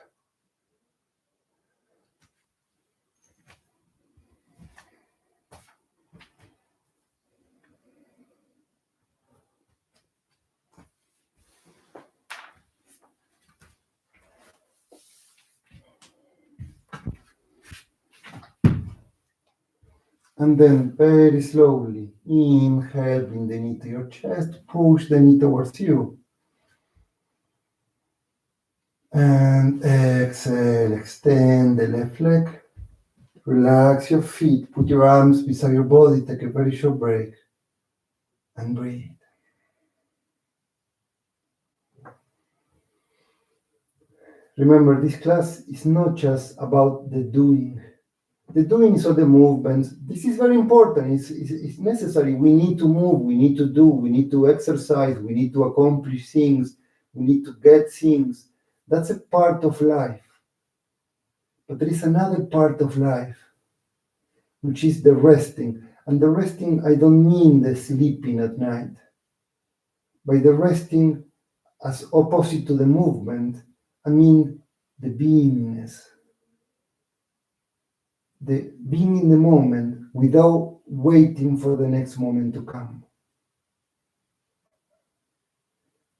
And then very slowly, inhale, bring the knee to your chest, push the knee towards you. And exhale, extend the left leg. Relax your feet, put your arms beside your body, take a very short break, and breathe. Remember, this class is not just about the doing. The doing is all the movements. This is very important. It's necessary. We need to move. We need to do. We need to exercise. We need to accomplish things. We need to get things. That's a part of life. But there is another part of life, which is the resting. And the resting, I don't mean the sleeping at night. By the resting, as opposite to the movement, I mean the beingness. The being in the moment without waiting for the next moment to come.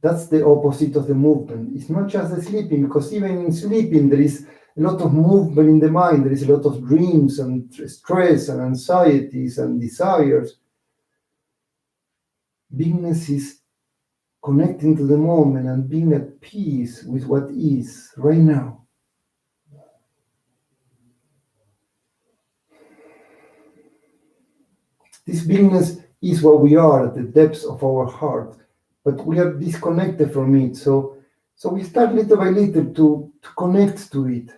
That's the opposite of the movement. It's not just the sleeping, because even in sleeping there is a lot of movement in the mind. There is a lot of dreams and stress and anxieties and desires. Beingness is connecting to the moment and being at peace with what is right now. This beingness is what we are at the depths of our heart, but we are disconnected from it. So we start little by little to connect to it,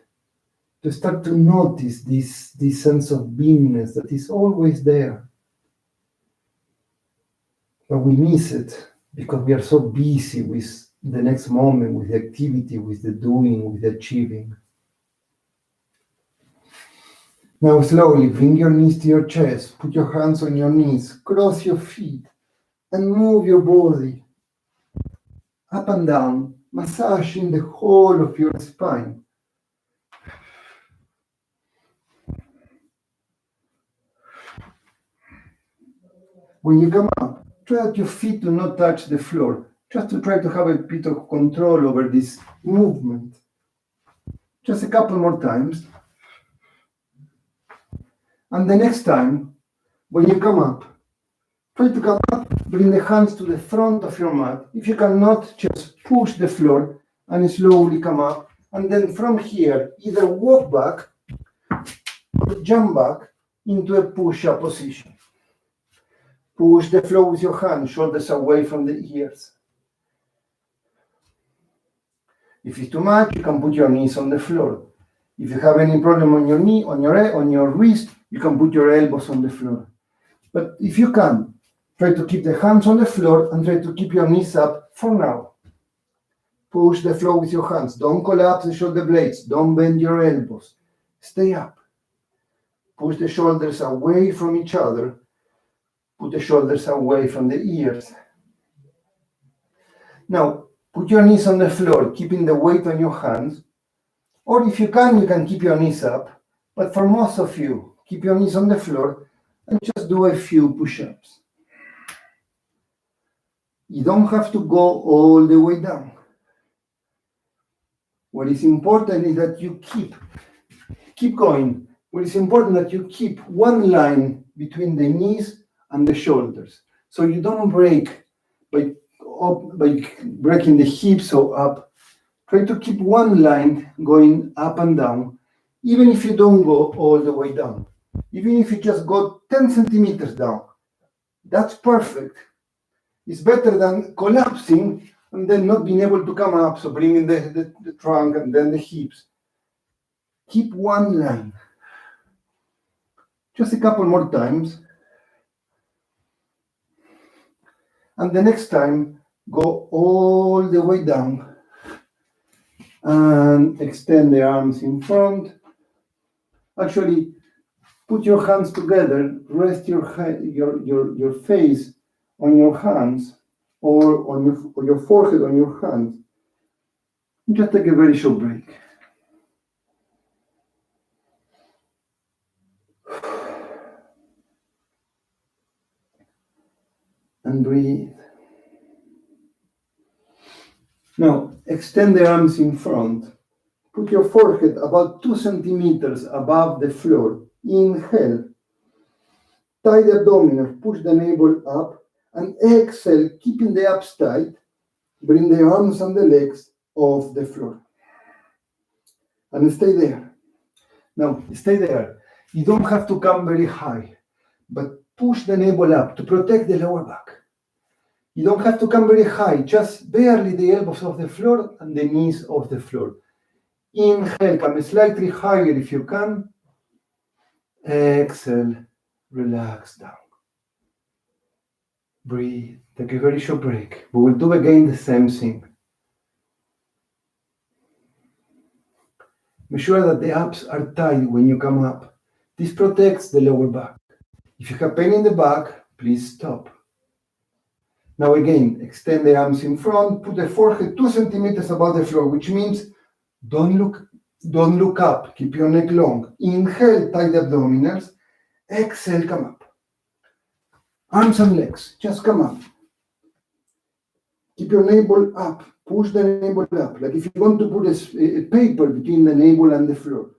to start to notice this sense of beingness that is always there. But we miss it because we are so busy with the next moment, with the activity, with the doing, with the achieving. Now slowly bring your knees to your chest, put your hands on your knees, cross your feet, and move your body up and down, massaging the whole of your spine. When you come up, try that your feet do not touch the floor, just to try to have a bit of control over this movement. Just a couple more times. And the next time, when you come up, try to come up, bring the hands to the front of your mat. If you cannot, just push the floor and slowly come up. And then from here, either walk back or jump back into a push-up position. Push the floor with your hands, shoulders away from the ears. If it's too much, you can put your knees on the floor. If you have any problem on your knee, on your wrist, you can put your elbows on the floor. But if you can, try to keep the hands on the floor and try to keep your knees up for now. Push the floor with your hands. Don't collapse the shoulder blades. Don't bend your elbows. Stay up. Push the shoulders away from each other. Put the shoulders away from the ears. Now, put your knees on the floor, keeping the weight on your hands. Or if you can keep your knees up. But for most of you, keep your knees on the floor and just do a few push-ups. You don't have to go all the way down. What is important is that you keep going. What is important is that you keep one line between the knees and the shoulders. So you don't break by breaking the hips or up. Try to keep one line going up and down, even if you don't go all the way down. Even if you just go 10 centimeters down, that's perfect. It's better than collapsing and then not being able to come up, so bringing the trunk and then the hips. Keep one line. Just a couple more times. And the next time, go all the way down and extend the arms in front. Actually, put your hands together, rest your face on your hands or on your forehead on your hands. Just take a very short break. And breathe. Now, extend the arms in front. Put your forehead about 2 centimeters above the floor. Inhale. Tie the abdominal, push the navel up, and exhale, keeping the abs tight. Bring the arms and the legs off the floor. And stay there. Now, stay there. You don't have to come very high, but push the navel up to protect the lower back. You don't have to come very high, just barely the elbows off the floor and the knees off the floor. Inhale, come slightly higher if you can. Exhale, relax down. Breathe, take a very short break. We will do again the same thing. Make sure that the abs are tight when you come up. This protects the lower back. If you have pain in the back, please stop. Now again, extend the arms in front, put the forehead 2 centimeters above the floor, which means don't look up, keep your neck long. Inhale, tight the abdominals. Exhale, come up. Arms and legs, just come up. Keep your navel up, push the navel up, like if you want to put a paper between the navel and the floor.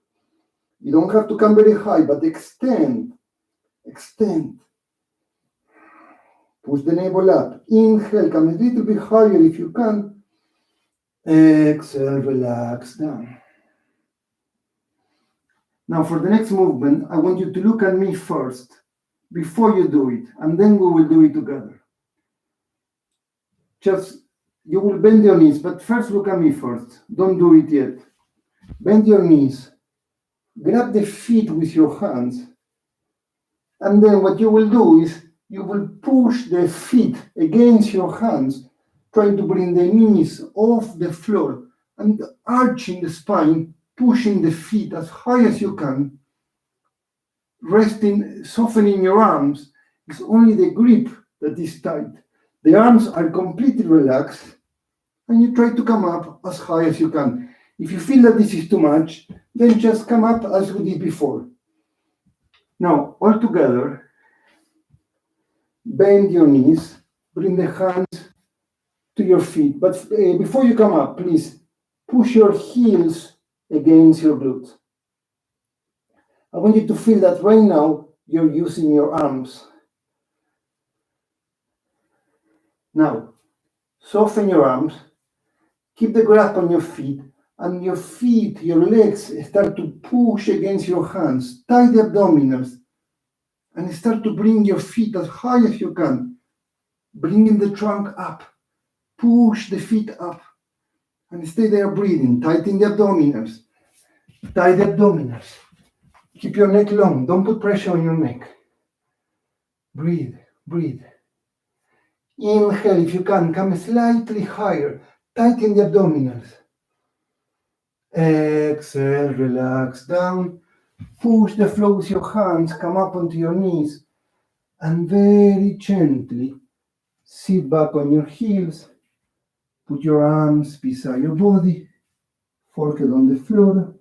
You don't have to come very high, but extend. Push the navel up. Inhale, come a little bit higher if you can. Exhale, relax down. Now for the next movement, I want you to look at me first before you do it, and then we will do it together. You will bend your knees, but first look at me first. Don't do it yet. Bend your knees. Grab the feet with your hands. And then what you will do is you will push the feet against your hands, trying to bring the knees off the floor and arching the spine, pushing the feet as high as you can, resting, softening your arms. It's only the grip that is tight. The arms are completely relaxed, and you try to come up as high as you can. If you feel that this is too much, then just come up as we did before. Now, all together, bend your knees, bring the hands to your feet. But before you come up, please push your heels against your glutes. I want you to feel that right now you're using your arms. Now, soften your arms, keep the grasp on your feet, and your feet, your legs start to push against your hands. Tie the abdominals and start to bring your feet as high as you can, bringing the trunk up. Push the feet up and stay there breathing. Tighten the abdominals. Tie the abdominals. Keep your neck long. Don't put pressure on your neck. Breathe, breathe. Inhale if you can. Come slightly higher. Tighten the abdominals. Exhale, relax down. Push the floor with your hands. Come up onto your knees. And very gently sit back on your heels. Put your arms beside your body. Forehead on the floor.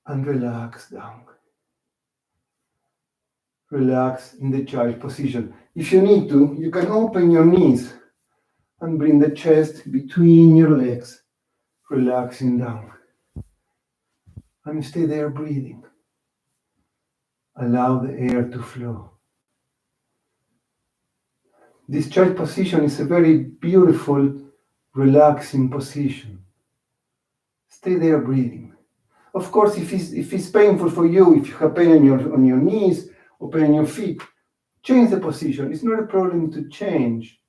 And relax down. Relax in the child position. If you need to, you can open your knees and bring the chest between your legs, relaxing down. And stay there breathing. Allow the air to flow. This child position is a very beautiful, relaxing position. Stay there breathing. Of course, if it's painful for you, if you have pain on your knees or pain on your feet, change the position. It's not a problem to change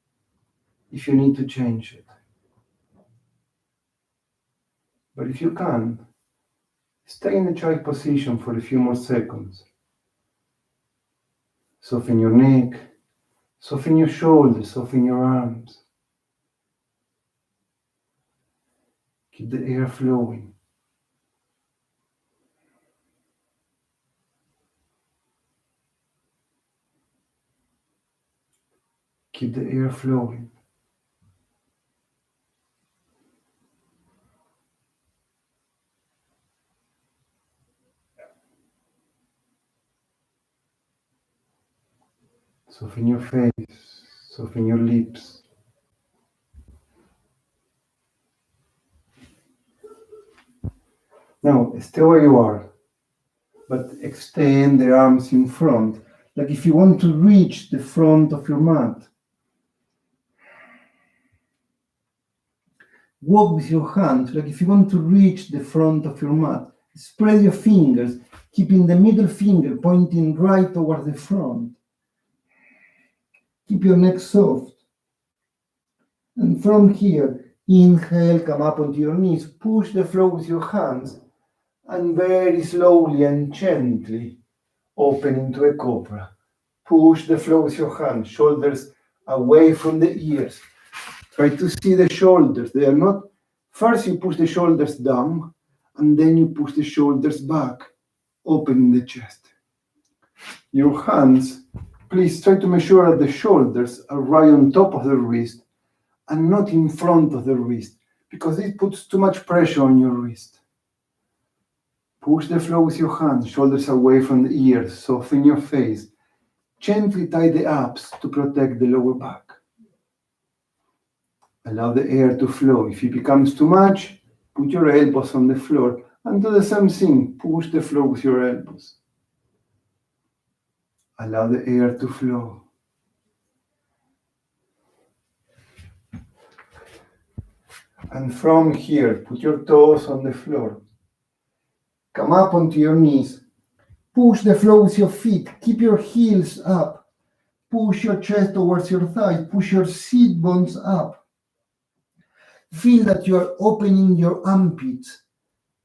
if you need to change it. But if you can, stay in the child position for a few more seconds. Soften your neck, soften your shoulders, soften your arms. Keep the air flowing. Keep the air flowing. Soften your face, soften your lips. Now, stay where you are, but extend the arms in front, like if you want to reach the front of your mat. Walk with your hands, like if you want to reach the front of your mat. Spread your fingers, keeping the middle finger pointing right toward the front. Keep your neck soft. And from here, inhale, come up onto your knees, push the floor with your hands, and very slowly and gently open into a cobra. Push the floor with your hands, shoulders away from the ears. Try to see the shoulders. They are not. First, you push the shoulders down, and then you push the shoulders back, opening the chest. Your hands, please try to make sure that the shoulders are right on top of the wrist and not in front of the wrist, because it puts too much pressure on your wrist. Push the floor with your hands, shoulders away from the ears, soften your face. Gently tie the abs to protect the lower back. Allow the air to flow. If it becomes too much, put your elbows on the floor and do the same thing. Push the floor with your elbows. Allow the air to flow. And from here, put your toes on the floor. Come up onto your knees. Push the floor with your feet. Keep your heels up. Push your chest towards your thighs. Push your seat bones up. Feel that you are opening your armpits.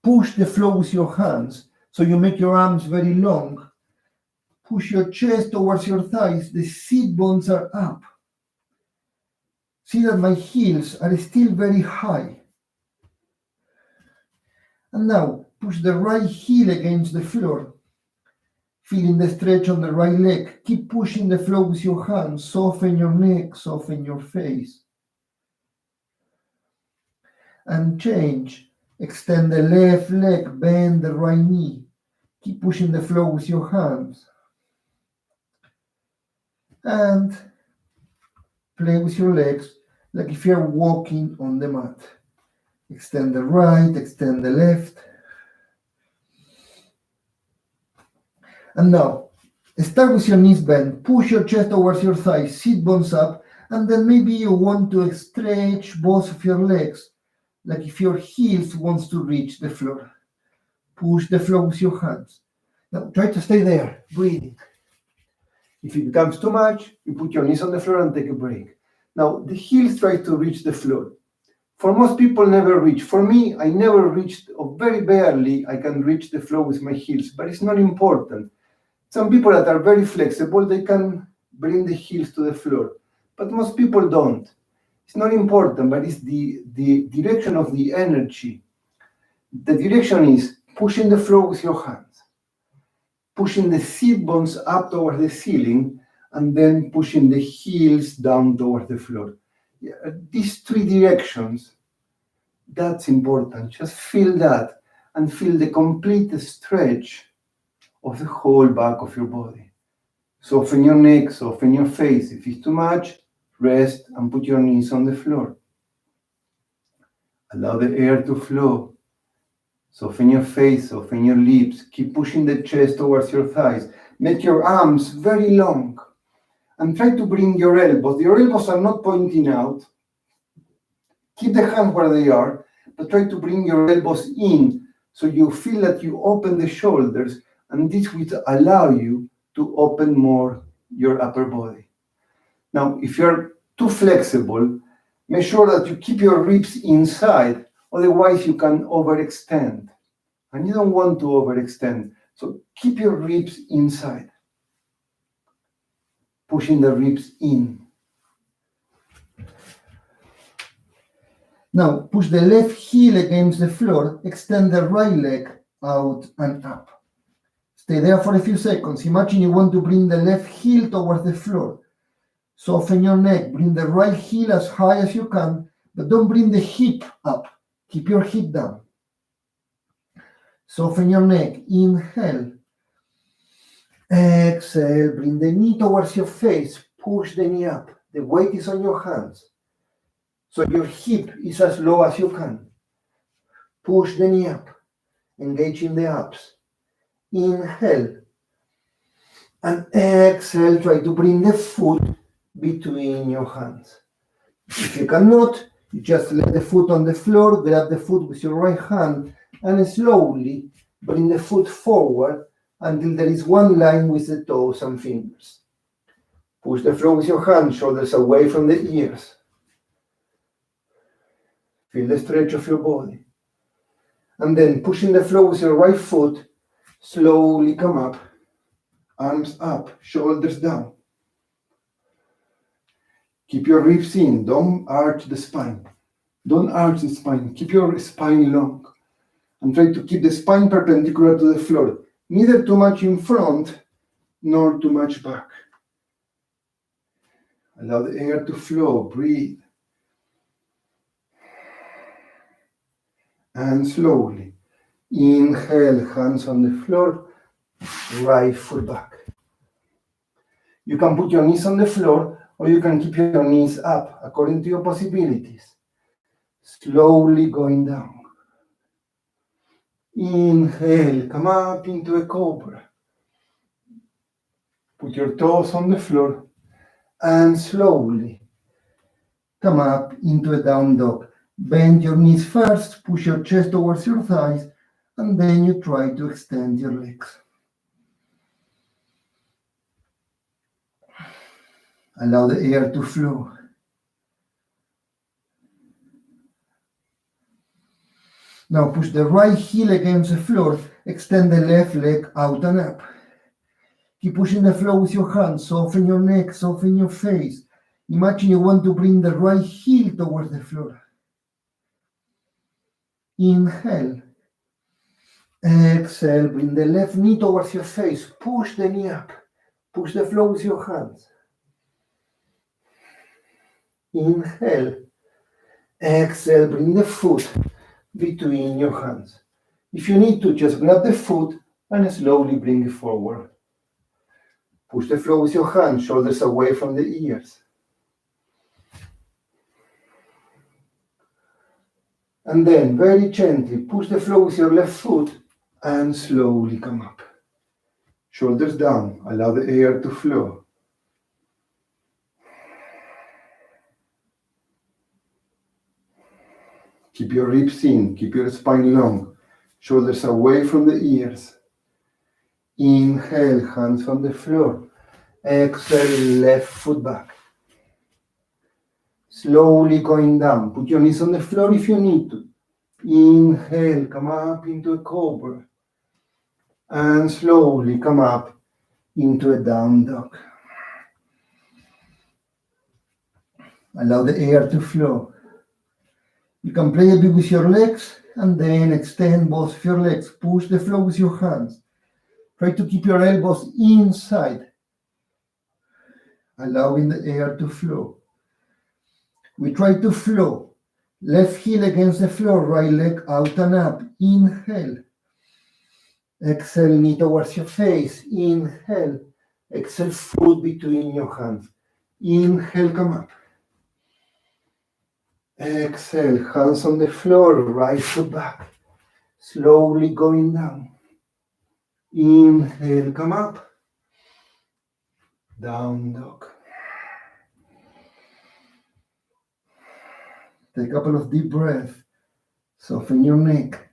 Push the floor with your hands so you make your arms very long. Push your chest towards your thighs. The seat bones are up. See that my heels are still very high. And now push the right heel against the floor. Feeling the stretch on the right leg. Keep pushing the floor with your hands. Soften your neck, soften your face. And change. Extend the left leg, bend the right knee. Keep pushing the floor with your hands. And play with your legs like if you're walking on the mat. Extend the right, extend the left. And now, start with your knees bent. Push your chest towards your thighs, sit bones up, and then maybe you want to stretch both of your legs, like if your heels wants to reach the floor. Push the floor with your hands. Now, try to stay there, breathing. If it becomes too much, you put your knees on the floor and take a break. Now, the heels try to reach the floor. For most people, never reach. For me, I never reached, or very barely, I can reach the floor with my heels, but it's not important. Some people that are very flexible, they can bring the heels to the floor, but most people don't. It's not important, but it's the direction of the energy. The direction is pushing the floor with your hands, pushing the seat bones up towards the ceiling, and then pushing the heels down towards the floor. Yeah, these three directions, that's important. Just feel that and feel the complete stretch of the whole back of your body. Soften your neck, soften your face. If it's too much, rest and put your knees on the floor. Allow the air to flow. Soften your face, soften your lips. Keep pushing the chest towards your thighs. Make your arms very long. And try to bring your elbows. Your elbows are not pointing out. Keep the hands where they are, but try to bring your elbows in so you feel that you open the shoulders, and this will allow you to open more your upper body. Now, if you're too flexible, make sure that you keep your ribs inside, otherwise you can overextend. And you don't want to overextend, so keep your ribs inside. Pushing the ribs in. Now, push the left heel against the floor, extend the right leg out and up. Stay there for a few seconds. Imagine you want to bring the left heel towards the floor. Soften your neck, bring the right heel as high as you can, but don't bring the hip up. Keep your hip down. Soften your neck, inhale. Exhale, bring the knee towards your face, push the knee up. The weight is on your hands. So your hip is as low as you can. Push the knee up, engage in the abs. Inhale. And exhale, try to bring the foot between your hands. If you cannot, you just let the foot on the floor, grab the foot with your right hand, and slowly bring the foot forward until there is one line with the toes and fingers. Push the floor with your hands, shoulders away from the ears. Feel the stretch of your body. And then pushing the floor with your right foot, slowly come up, arms up, shoulders down. Keep your ribs in, don't arch the spine. Don't arch the spine, keep your spine long. And try to keep the spine perpendicular to the floor, neither too much in front, nor too much back. Allow the air to flow, breathe. And slowly, inhale, hands on the floor, right foot back. You can put your knees on the floor, or you can keep your knees up, according to your possibilities. Slowly going down. Inhale, come up into a cobra. Put your toes on the floor, and slowly come up into a down dog. Bend your knees first, push your chest towards your thighs, and then you try to extend your legs. Allow the air to flow. Now push the right heel against the floor, extend the left leg out and up. Keep pushing the floor with your hands, soften your neck, soften your face. Imagine you want to bring the right heel towards the floor. Inhale. Exhale, bring the left knee towards your face. Push the knee up. Push the floor with your hands. Inhale. Exhale, bring the foot between your hands. If you need to, just grab the foot and slowly bring it forward. Push the floor with your hands, shoulders away from the ears. And then, very gently, push the floor with your left foot and slowly come up. Shoulders down, allow the air to flow. Keep your ribs in, keep your spine long, shoulders away from the ears. Inhale, hands on the floor. Exhale, left foot back. Slowly going down. Put your knees on the floor if you need to. Inhale, come up into a cobra. And slowly come up into a down dog. Allow the air to flow. You can play a bit with your legs and then extend both of your legs. Push the floor with your hands. Try to keep your elbows inside, allowing the air to flow. We try to flow. Left heel against the floor, right leg out and up. Inhale. Exhale, knee towards your face. Inhale. Exhale, foot between your hands. Inhale, come up. Exhale, hands on the floor, right foot back. Slowly going down. Inhale, come up. Down dog. Take a couple of deep breaths. Soften your neck.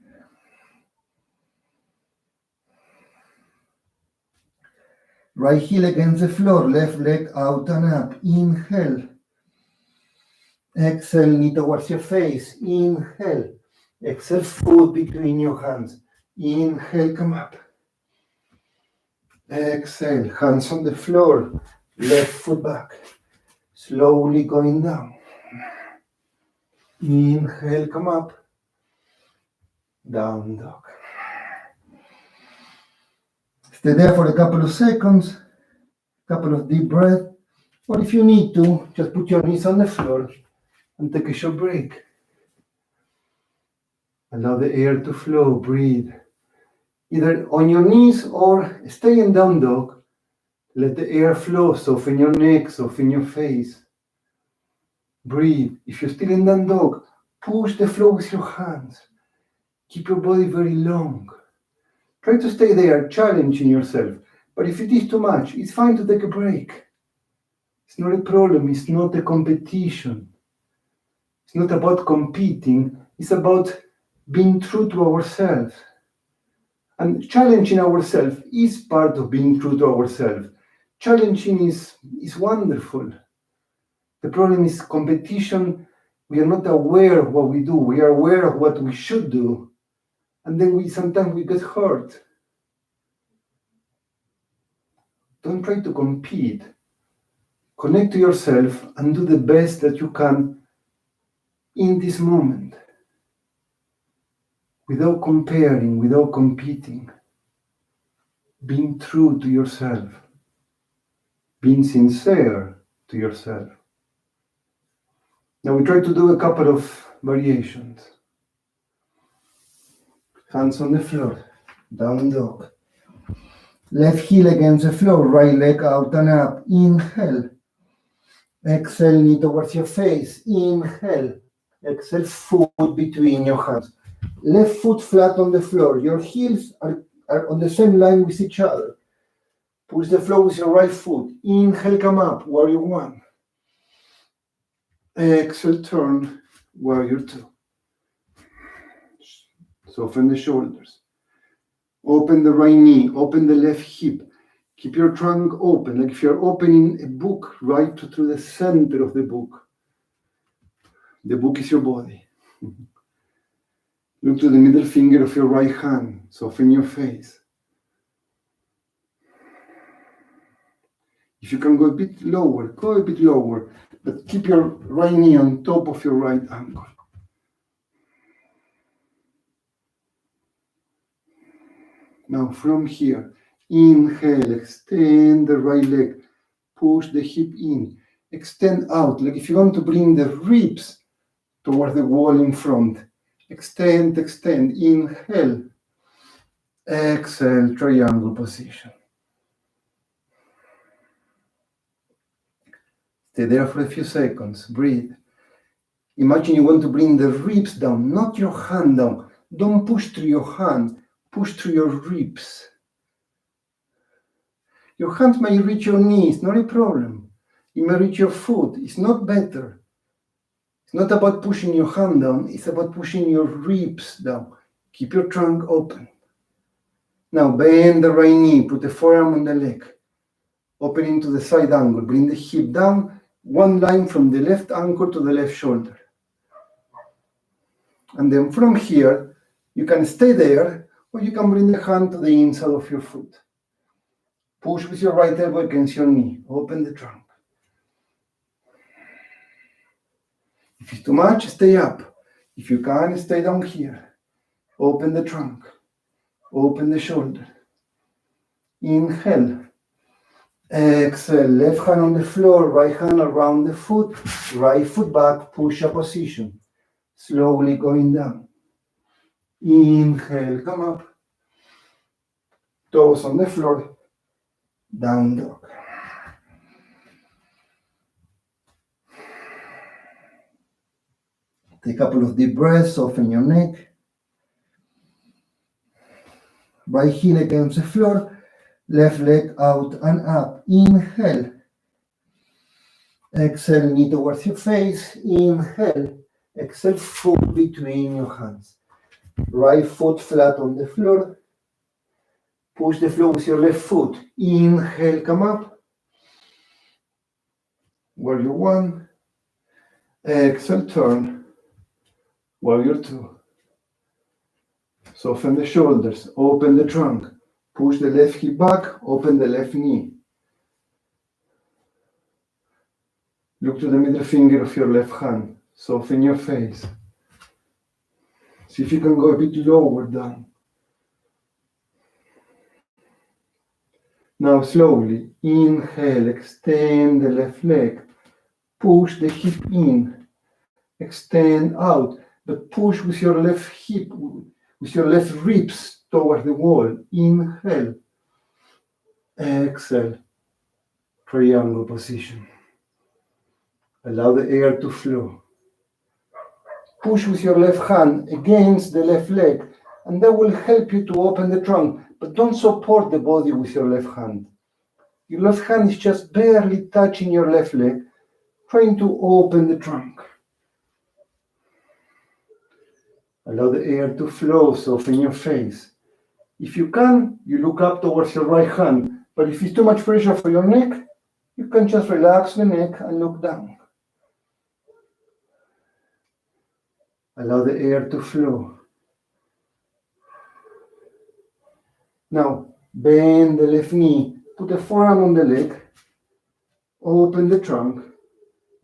Right heel against the floor, left leg out and up. Inhale. Exhale, knee towards your face. Inhale. Exhale, foot between your hands. Inhale, come up. Exhale, hands on the floor, left foot back. Slowly going down. Inhale, come up. Down dog. Stay there for a couple of seconds, couple of deep breaths. Or if you need to, just put your knees on the floor and take a short break. Allow the air to flow, breathe. Either on your knees or stay in down dog. Let the air flow, soften your neck, soften your face. Breathe. If you're still in down dog, push the floor with your hands. Keep your body very long. Try to stay there, challenging yourself. But if it is too much, it's fine to take a break. It's not a problem, it's not a competition. It's not about competing, it's about being true to ourselves. And challenging ourselves is part of being true to ourselves. Challenging is wonderful. The problem is competition. We are not aware of what we do. We are aware of what we should do. And then sometimes we get hurt. Don't try to compete. Connect to yourself and do the best that you can in this moment. Without comparing, without competing. Being true to yourself. Being sincere to yourself. Now we try to do a couple of variations. Hands on the floor, down dog. Left heel against the floor, right leg out and up. Inhale. Exhale, knee towards your face. Inhale. Exhale, foot between your hands. Left foot flat on the floor. Your heels are on the same line with each other. Push the floor with your right foot. Inhale, come up, warrior one. Exhale, turn, warrior two. Soften the shoulders. Open the right knee, open the left hip. Keep your trunk open, like if you're opening a book right to the center of the book. The book is your body. Look to the middle finger of your right hand. Soften your face. If you can go a bit lower, but keep your right knee on top of your right ankle. Now from here, inhale, extend the right leg, push the hip in, extend out, like if you want to bring the ribs towards the wall in front. Extend, extend, inhale, exhale, triangle position. Stay there for a few seconds, breathe. Imagine you want to bring the ribs down, not your hand down. Don't push through your hand, push through your ribs. Your hands may reach your knees, not a problem. You may reach your foot, it's not better. It's not about pushing your hand down, it's about pushing your ribs down. Keep your trunk open. Now bend the right knee, put the forearm on the leg. Open into the side angle, bring the hip down, one line from the left ankle to the left shoulder. And then from here, you can stay there, or you can bring the hand to the inside of your foot. Push with your right elbow against your knee. Open the trunk. If it's too much, stay up. If you can, stay down here. Open the trunk. Open the shoulder. Inhale. Exhale. Left hand on the floor, right hand around the foot. Right foot back, push-up position. Slowly going down. Inhale, come up. Toes on the floor. Down dog. Take a couple of deep breaths, soften your neck. Right heel against the floor, left leg out and up. Inhale. Exhale, knee towards your face. Inhale. Exhale, foot between your hands. Right foot flat on the floor. Push the floor with your left foot. Inhale, come up. Warrior one. Exhale, turn. Warrior two. Soften the shoulders. Open the trunk. Push the left hip back. Open the left knee. Look to the middle finger of your left hand. Soften your face. See if you can go a bit lower down. Now slowly, inhale, extend the left leg. Push the hip in. Extend out, but push with your left hip, with your left ribs towards the wall. Inhale. Exhale. Triangle position. Allow the air to flow. Push with your left hand against the left leg, and that will help you to open the trunk, but don't support the body with your left hand. Your left hand is just barely touching your left leg, trying to open the trunk. Allow the air to flow, soften your face. If you can, you look up towards your right hand, but if it's too much pressure for your neck, you can just relax the neck and look down. Allow the air to flow. Now, bend the left knee, put the forearm on the leg, open the trunk,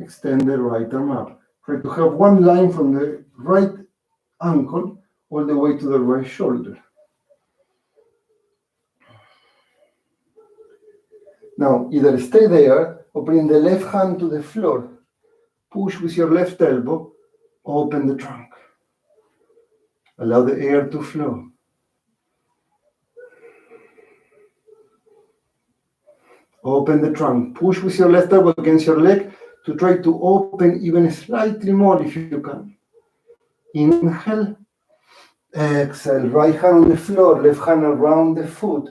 extend the right arm up. Try to have one line from the right ankle all the way to the right shoulder. Now, either stay there or bring the left hand to the floor. Push with your left elbow, open the trunk. Allow the air to flow. Open the trunk. Push with your left elbow against your leg to try to open even slightly more if you can. Inhale. Exhale. Right hand on the floor, left hand around the foot.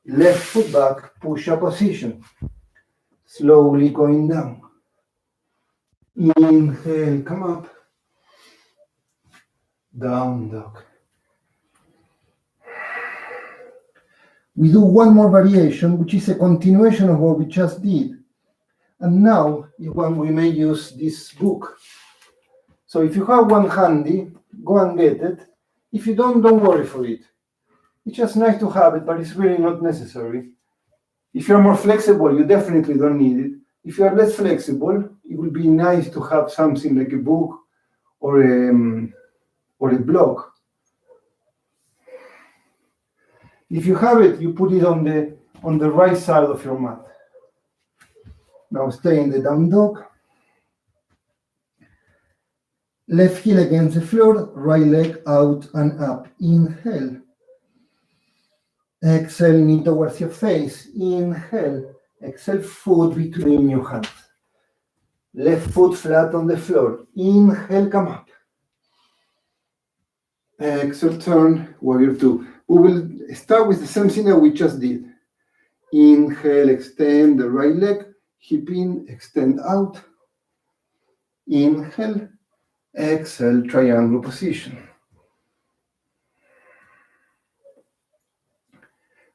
Left foot back, push-up position. Slowly going down. Inhale, come up. Down dog. We do one more variation, which is a continuation of what we just did. And now, when we may use this book. So if you have one handy, go and get it. If you don't worry for it. It's just nice to have it, but it's really not necessary. If you're more flexible, you definitely don't need it. If you're less flexible, it would be nice to have something like a book or a blog. If you have it, you put it on the right side of your mat. Now stay in the down dog. Left heel against the floor, right leg out and up. Inhale. Exhale, knee towards your face. Inhale. Exhale, foot between your hands. Left foot flat on the floor. Inhale, come up. Exhale, turn, warrior two. We will start with the same thing that we just did. Inhale, extend the right leg. Hip in, extend out. Inhale. Exhale, triangle position.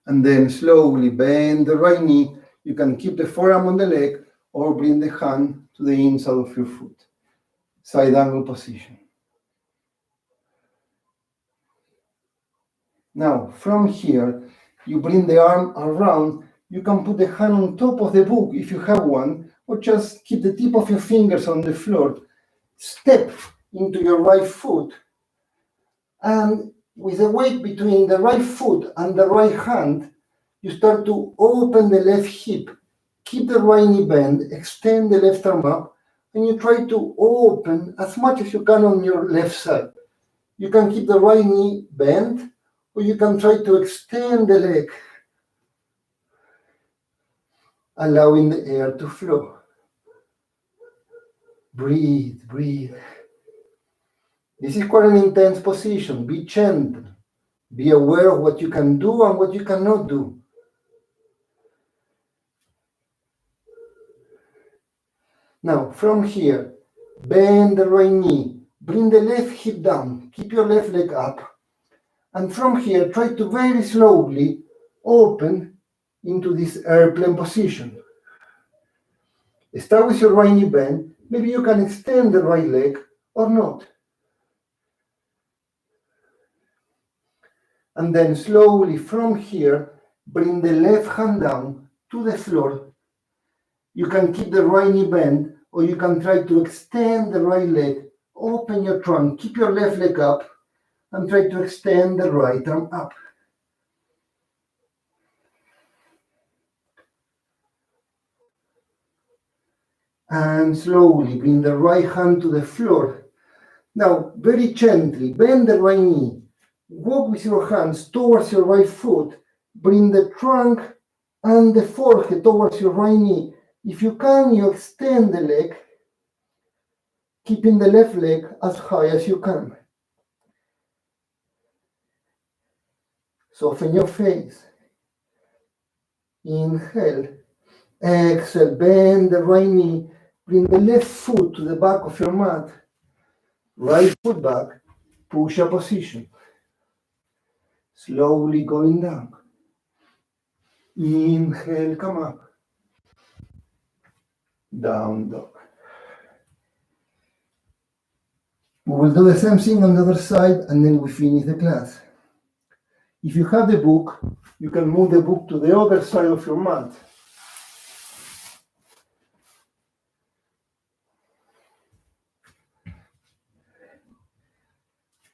And then slowly bend the right knee. You can keep the forearm on the leg or bring the hand to the inside of your foot. Side angle position. Now, from here, you bring the arm around. You can put the hand on top of the book if you have one, or just keep the tip of your fingers on the floor. Step into your right foot, and with the weight between the right foot and the right hand, you start to open the left hip. Keep the right knee bent, extend the left arm up, and you try to open as much as you can on your left side. You can keep the right knee bent, or you can try to extend the leg, allowing the air to flow. Breathe, breathe. This is quite an intense position. Be gentle. Be aware of what you can do and what you cannot do. Now, from here, bend the right knee. Bring the left hip down. Keep your left leg up. And from here, try to very slowly open into this airplane position. Start with your right knee bent. Maybe you can extend the right leg or not. And then slowly from here, bring the left hand down to the floor. You can keep the right knee bent, or you can try to extend the right leg. Open your trunk, keep your left leg up, and try to extend the right arm up. And slowly bring the right hand to the floor. Now, very gently, bend the right knee. Walk with your hands towards your right foot. Bring the trunk and the forehead towards your right knee. If you can, you extend the leg, keeping the left leg as high as you can. Soften your face. Inhale. Exhale. Bend the right knee. Bring the left foot to the back of your mat. Right foot back. Push-up position. Slowly going down. Inhale, come up. Down dog. We will do the same thing on the other side, and then we finish the class. If you have the book, you can move the book to the other side of your mat.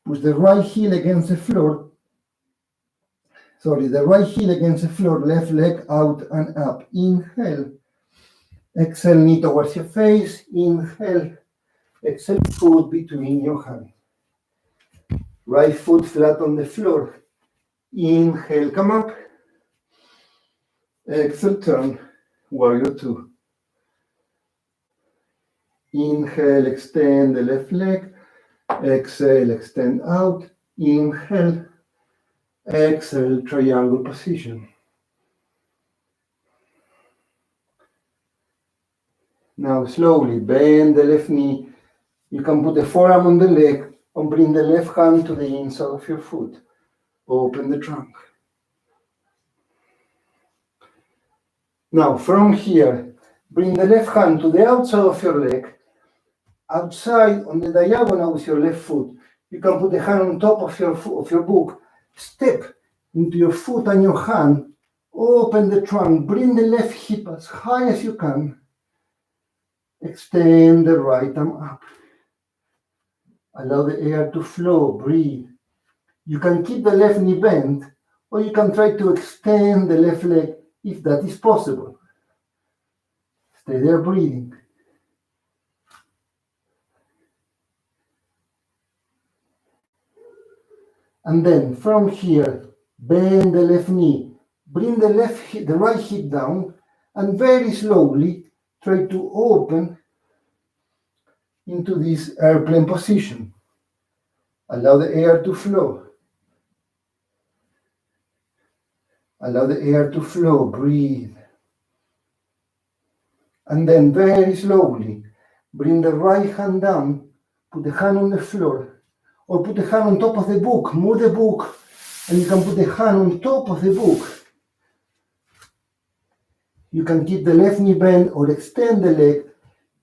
Push the right heel against the floor. The right heel against the floor, left leg out and up. Inhale. Exhale, knee towards your face. Inhale. Exhale, foot between your hands. Right foot flat on the floor. Inhale, come up. Exhale, turn. Warrior two. Inhale, extend the left leg. Exhale, extend out. Inhale. Exhale, triangle position. Now slowly bend the left knee. You can put the forearm on the leg and bring the left hand to the inside of your foot. Open the trunk. Now from here, bring the left hand to the outside of your leg. Outside on the diagonal with your left foot. You can put the hand on top of your book. Step into your foot and your hand. Open the trunk. Bring the left hip as high as you can. Extend the right arm up. Allow the air to flow. Breathe. You can keep the left knee bent, Or you can try to extend the left leg if that is possible. Stay there breathing. And then from here, bend the left knee, bring the right hip down, and very slowly try to open into this airplane position. Allow the air to flow. Allow the air to flow. Breathe. And then very slowly, bring the right hand down, put the hand on the floor, or put the hand on top of the book. Move the book, and you can put the hand on top of the book. You can keep the left knee bent or extend the leg.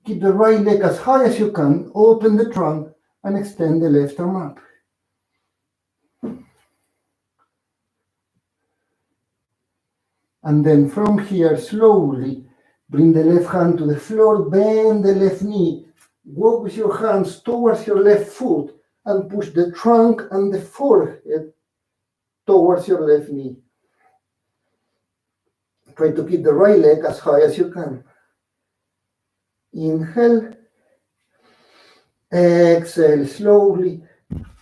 Keep the right leg as high as you can. Open the trunk and extend the left arm up. And then from here, slowly, bring the left hand to the floor, bend the left knee, walk with your hands towards your left foot, and push the trunk and the forehead towards your left knee. Try to keep the right leg as high as you can. Inhale. Exhale slowly.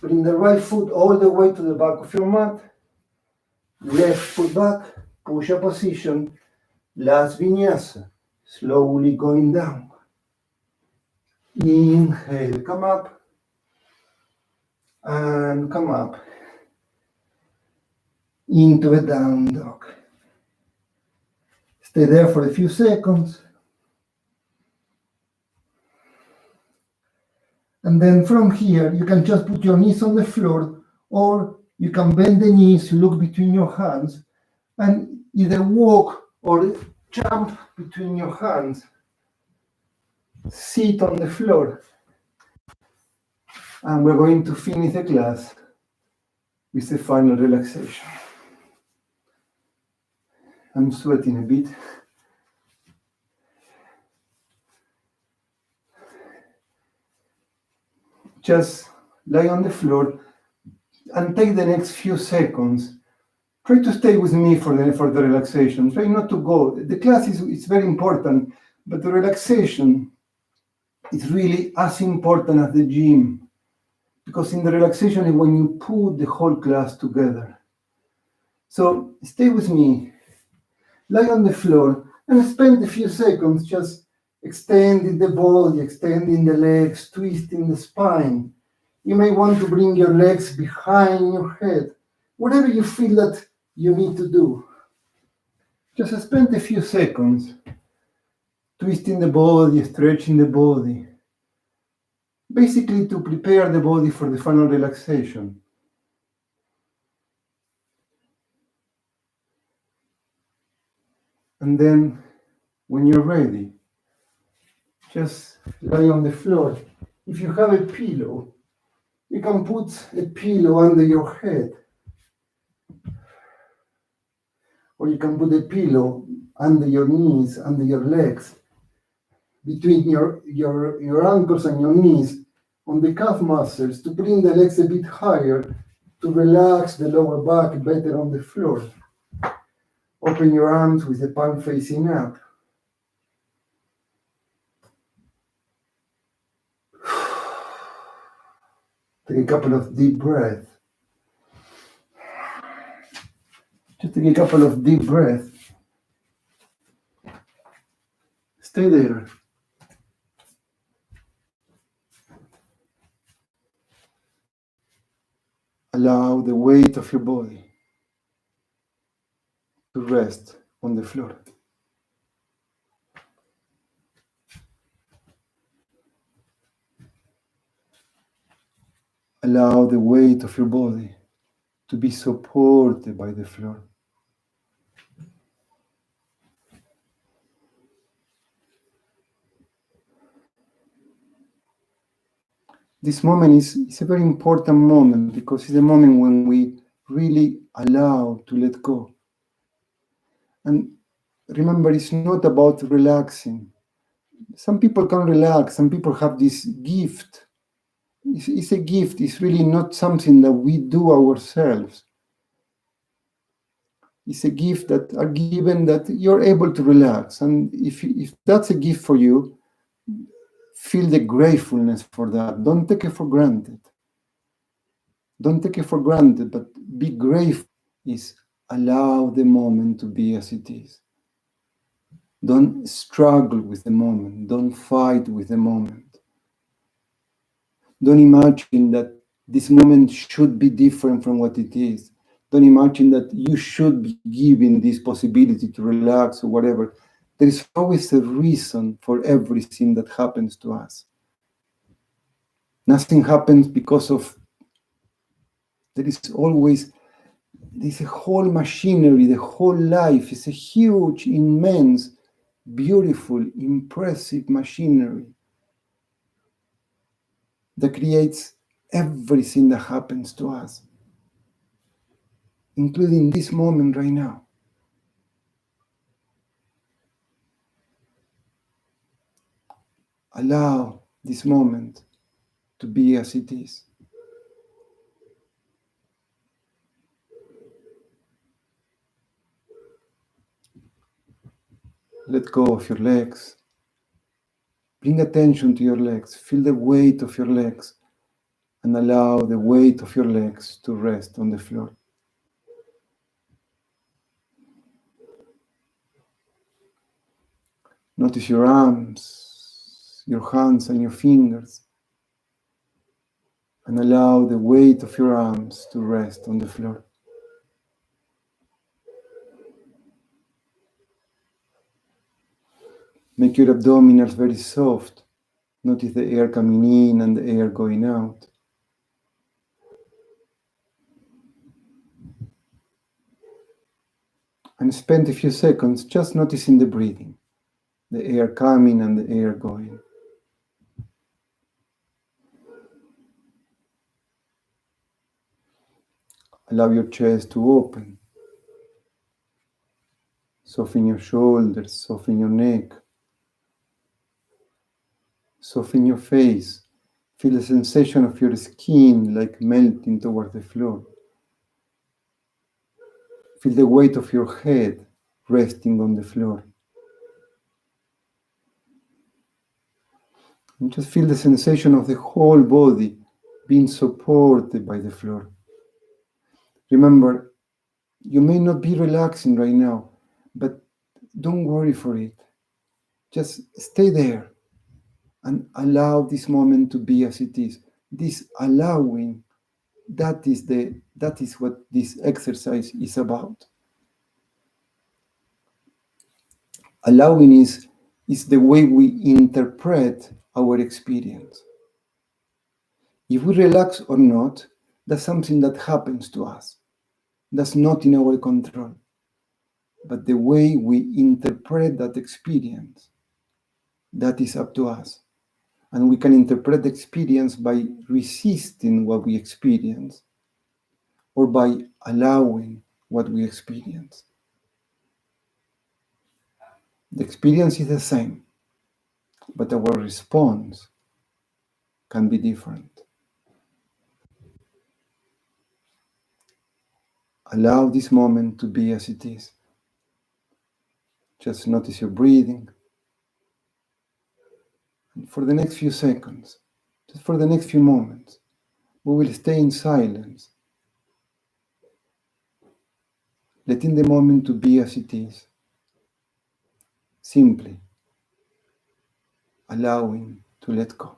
Bring the right foot all the way to the back of your mat. Left foot back. Push-up position. Last vinyasa. Slowly going down. Inhale, come up. And come up. Into a down dog. Stay there for a few seconds. And then from here, you can just put your knees on the floor, or you can bend the knees, look between your hands, and either walk or jump between your hands. Sit on the floor. And we're going to finish the class with the final relaxation. I'm sweating a bit. Just lie on the floor and take the next few seconds. Try to stay with me for the relaxation. Try not to go. The class is very important, but the relaxation is really as important as the gym. Because in the relaxation is when you put the whole class together. So stay with me. Lie on the floor and spend a few seconds just extending the body, extending the legs, twisting the spine. You may want to bring your legs behind your head. Whatever you feel that you need to do. Just spend a few seconds twisting the body, stretching the body. Basically to prepare the body for the final relaxation. And then when you're ready, just lie on the floor. If you have a pillow, you can put a pillow under your head. Or you can put a pillow under your knees, under your legs, between your ankles and your knees, on the calf muscles, to bring the legs a bit higher, to relax the lower back better on the floor. Open your arms with the palm facing up. Take a couple of deep breaths. Just take a couple of deep breaths. Stay there. Allow the weight of your body to rest on the floor. Allow the weight of your body to be supported by the floor. This moment is a very important moment because it's a moment when we really allow to let go. And remember, it's not about relaxing. Some people can relax, some people have this gift. It's a gift, it's really not something that we do ourselves. It's a gift that are given that you're able to relax. And if that's a gift for you, feel the gratefulness for that. Don't take it for granted. Don't take it for granted, but be grateful. Is allow the moment to be as it is. Don't struggle with the moment. Don't fight with the moment. Don't imagine that this moment should be different from what it is. Don't imagine that you should be given this possibility to relax or whatever. There is always a reason for everything that happens to us. Nothing happens because of, there is always, there's a whole machinery, the whole life is a huge, immense, beautiful, impressive machinery that creates everything that happens to us, including this moment right now. Allow this moment to be as it is. Let go of your legs. Bring attention to your legs. Feel the weight of your legs and allow the weight of your legs to rest on the floor. Notice your arms, your hands and your fingers, and allow the weight of your arms to rest on the floor. Make your abdominals very soft. Notice the air coming in and the air going out. And spend a few seconds just noticing the breathing, the air coming and the air going. Allow your chest to open. Soften your shoulders, soften your neck. Soften your face. Feel the sensation of your skin like melting towards the floor. Feel the weight of your head resting on the floor. And just feel the sensation of the whole body being supported by the floor. Remember, you may not be relaxing right now, but don't worry for it. Just stay there and allow this moment to be as it is. This allowing, that is what this exercise is about. Allowing is the way we interpret our experience. If we relax or not, that's something that happens to us. That's not in our control. But the way we interpret that experience, that is up to us. And we can interpret the experience by resisting what we experience or by allowing what we experience. The experience is the same, but our response can be different. Allow this moment to be as it is. Just notice your breathing. And for the next few seconds, just for the next few moments, we will stay in silence, letting the moment to be as it is. Simply allowing to let go.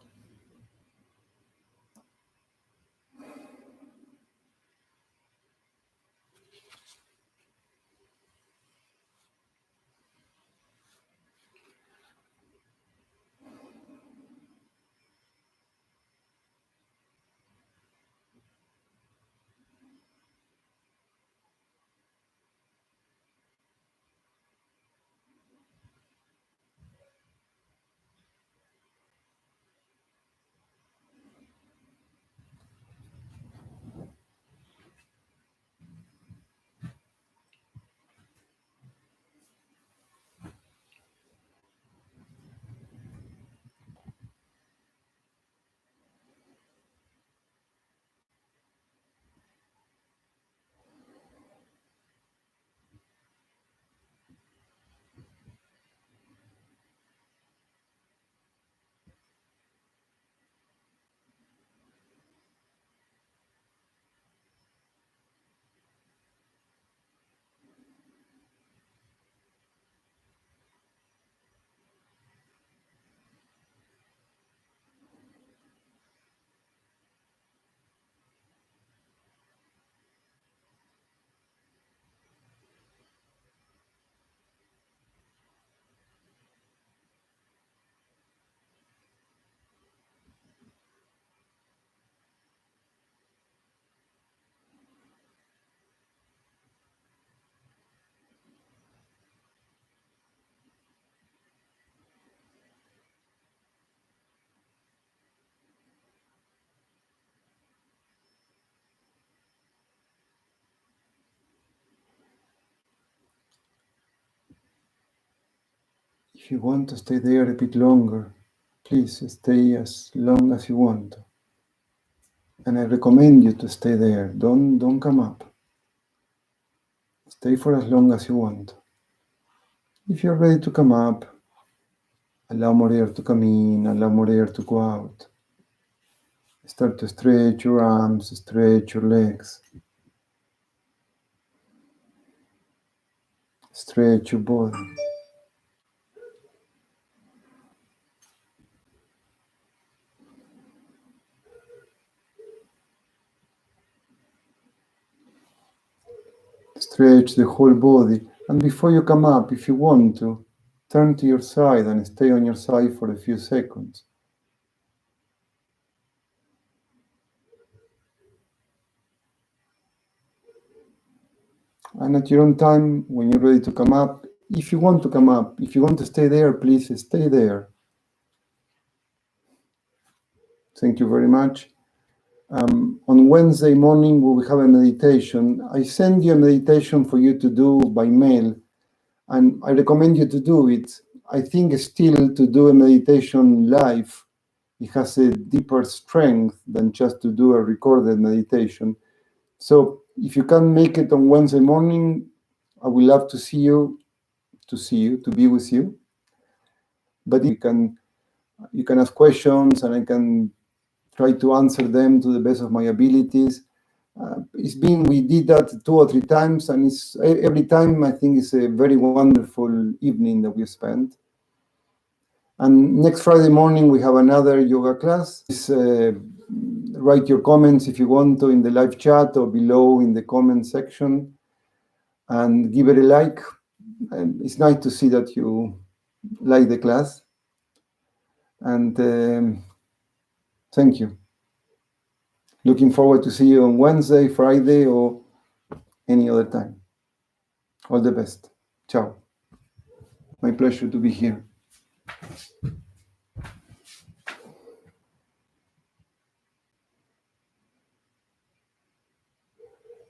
If you want to stay there a bit longer, please stay as long as you want. And I recommend you to stay there. Don't come up. Stay for as long as you want. If you're ready to come up, allow more air to come in, allow more air to go out. Start to stretch your arms, stretch your legs. Stretch your body. Stretch the whole body. And before you come up, if you want to, turn to your side and stay on your side for a few seconds. And at your own time, when you're ready to come up, if you want to come up, if you want to stay there, please stay there. Thank you very much. On Wednesday morning, we will have a meditation. I send you a meditation for you to do by mail, and I recommend you to do it. I think still to do a meditation live, it has a deeper strength than just to do a recorded meditation. So if you can make it on Wednesday morning, I would love to see you, to be with you. But you can ask questions and I can try to answer them to the best of my abilities. We did that 2 or 3 times, and every time I think it's a very wonderful evening that we spent. And next Friday morning we have another yoga class. Write your comments if you want to in the live chat or below in the comment section, and give it a like. And it's nice to see that you like the class. And thank you. Looking forward to see you on Wednesday, Friday, or any other time. All the best. Ciao. My pleasure to be here.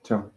Ciao.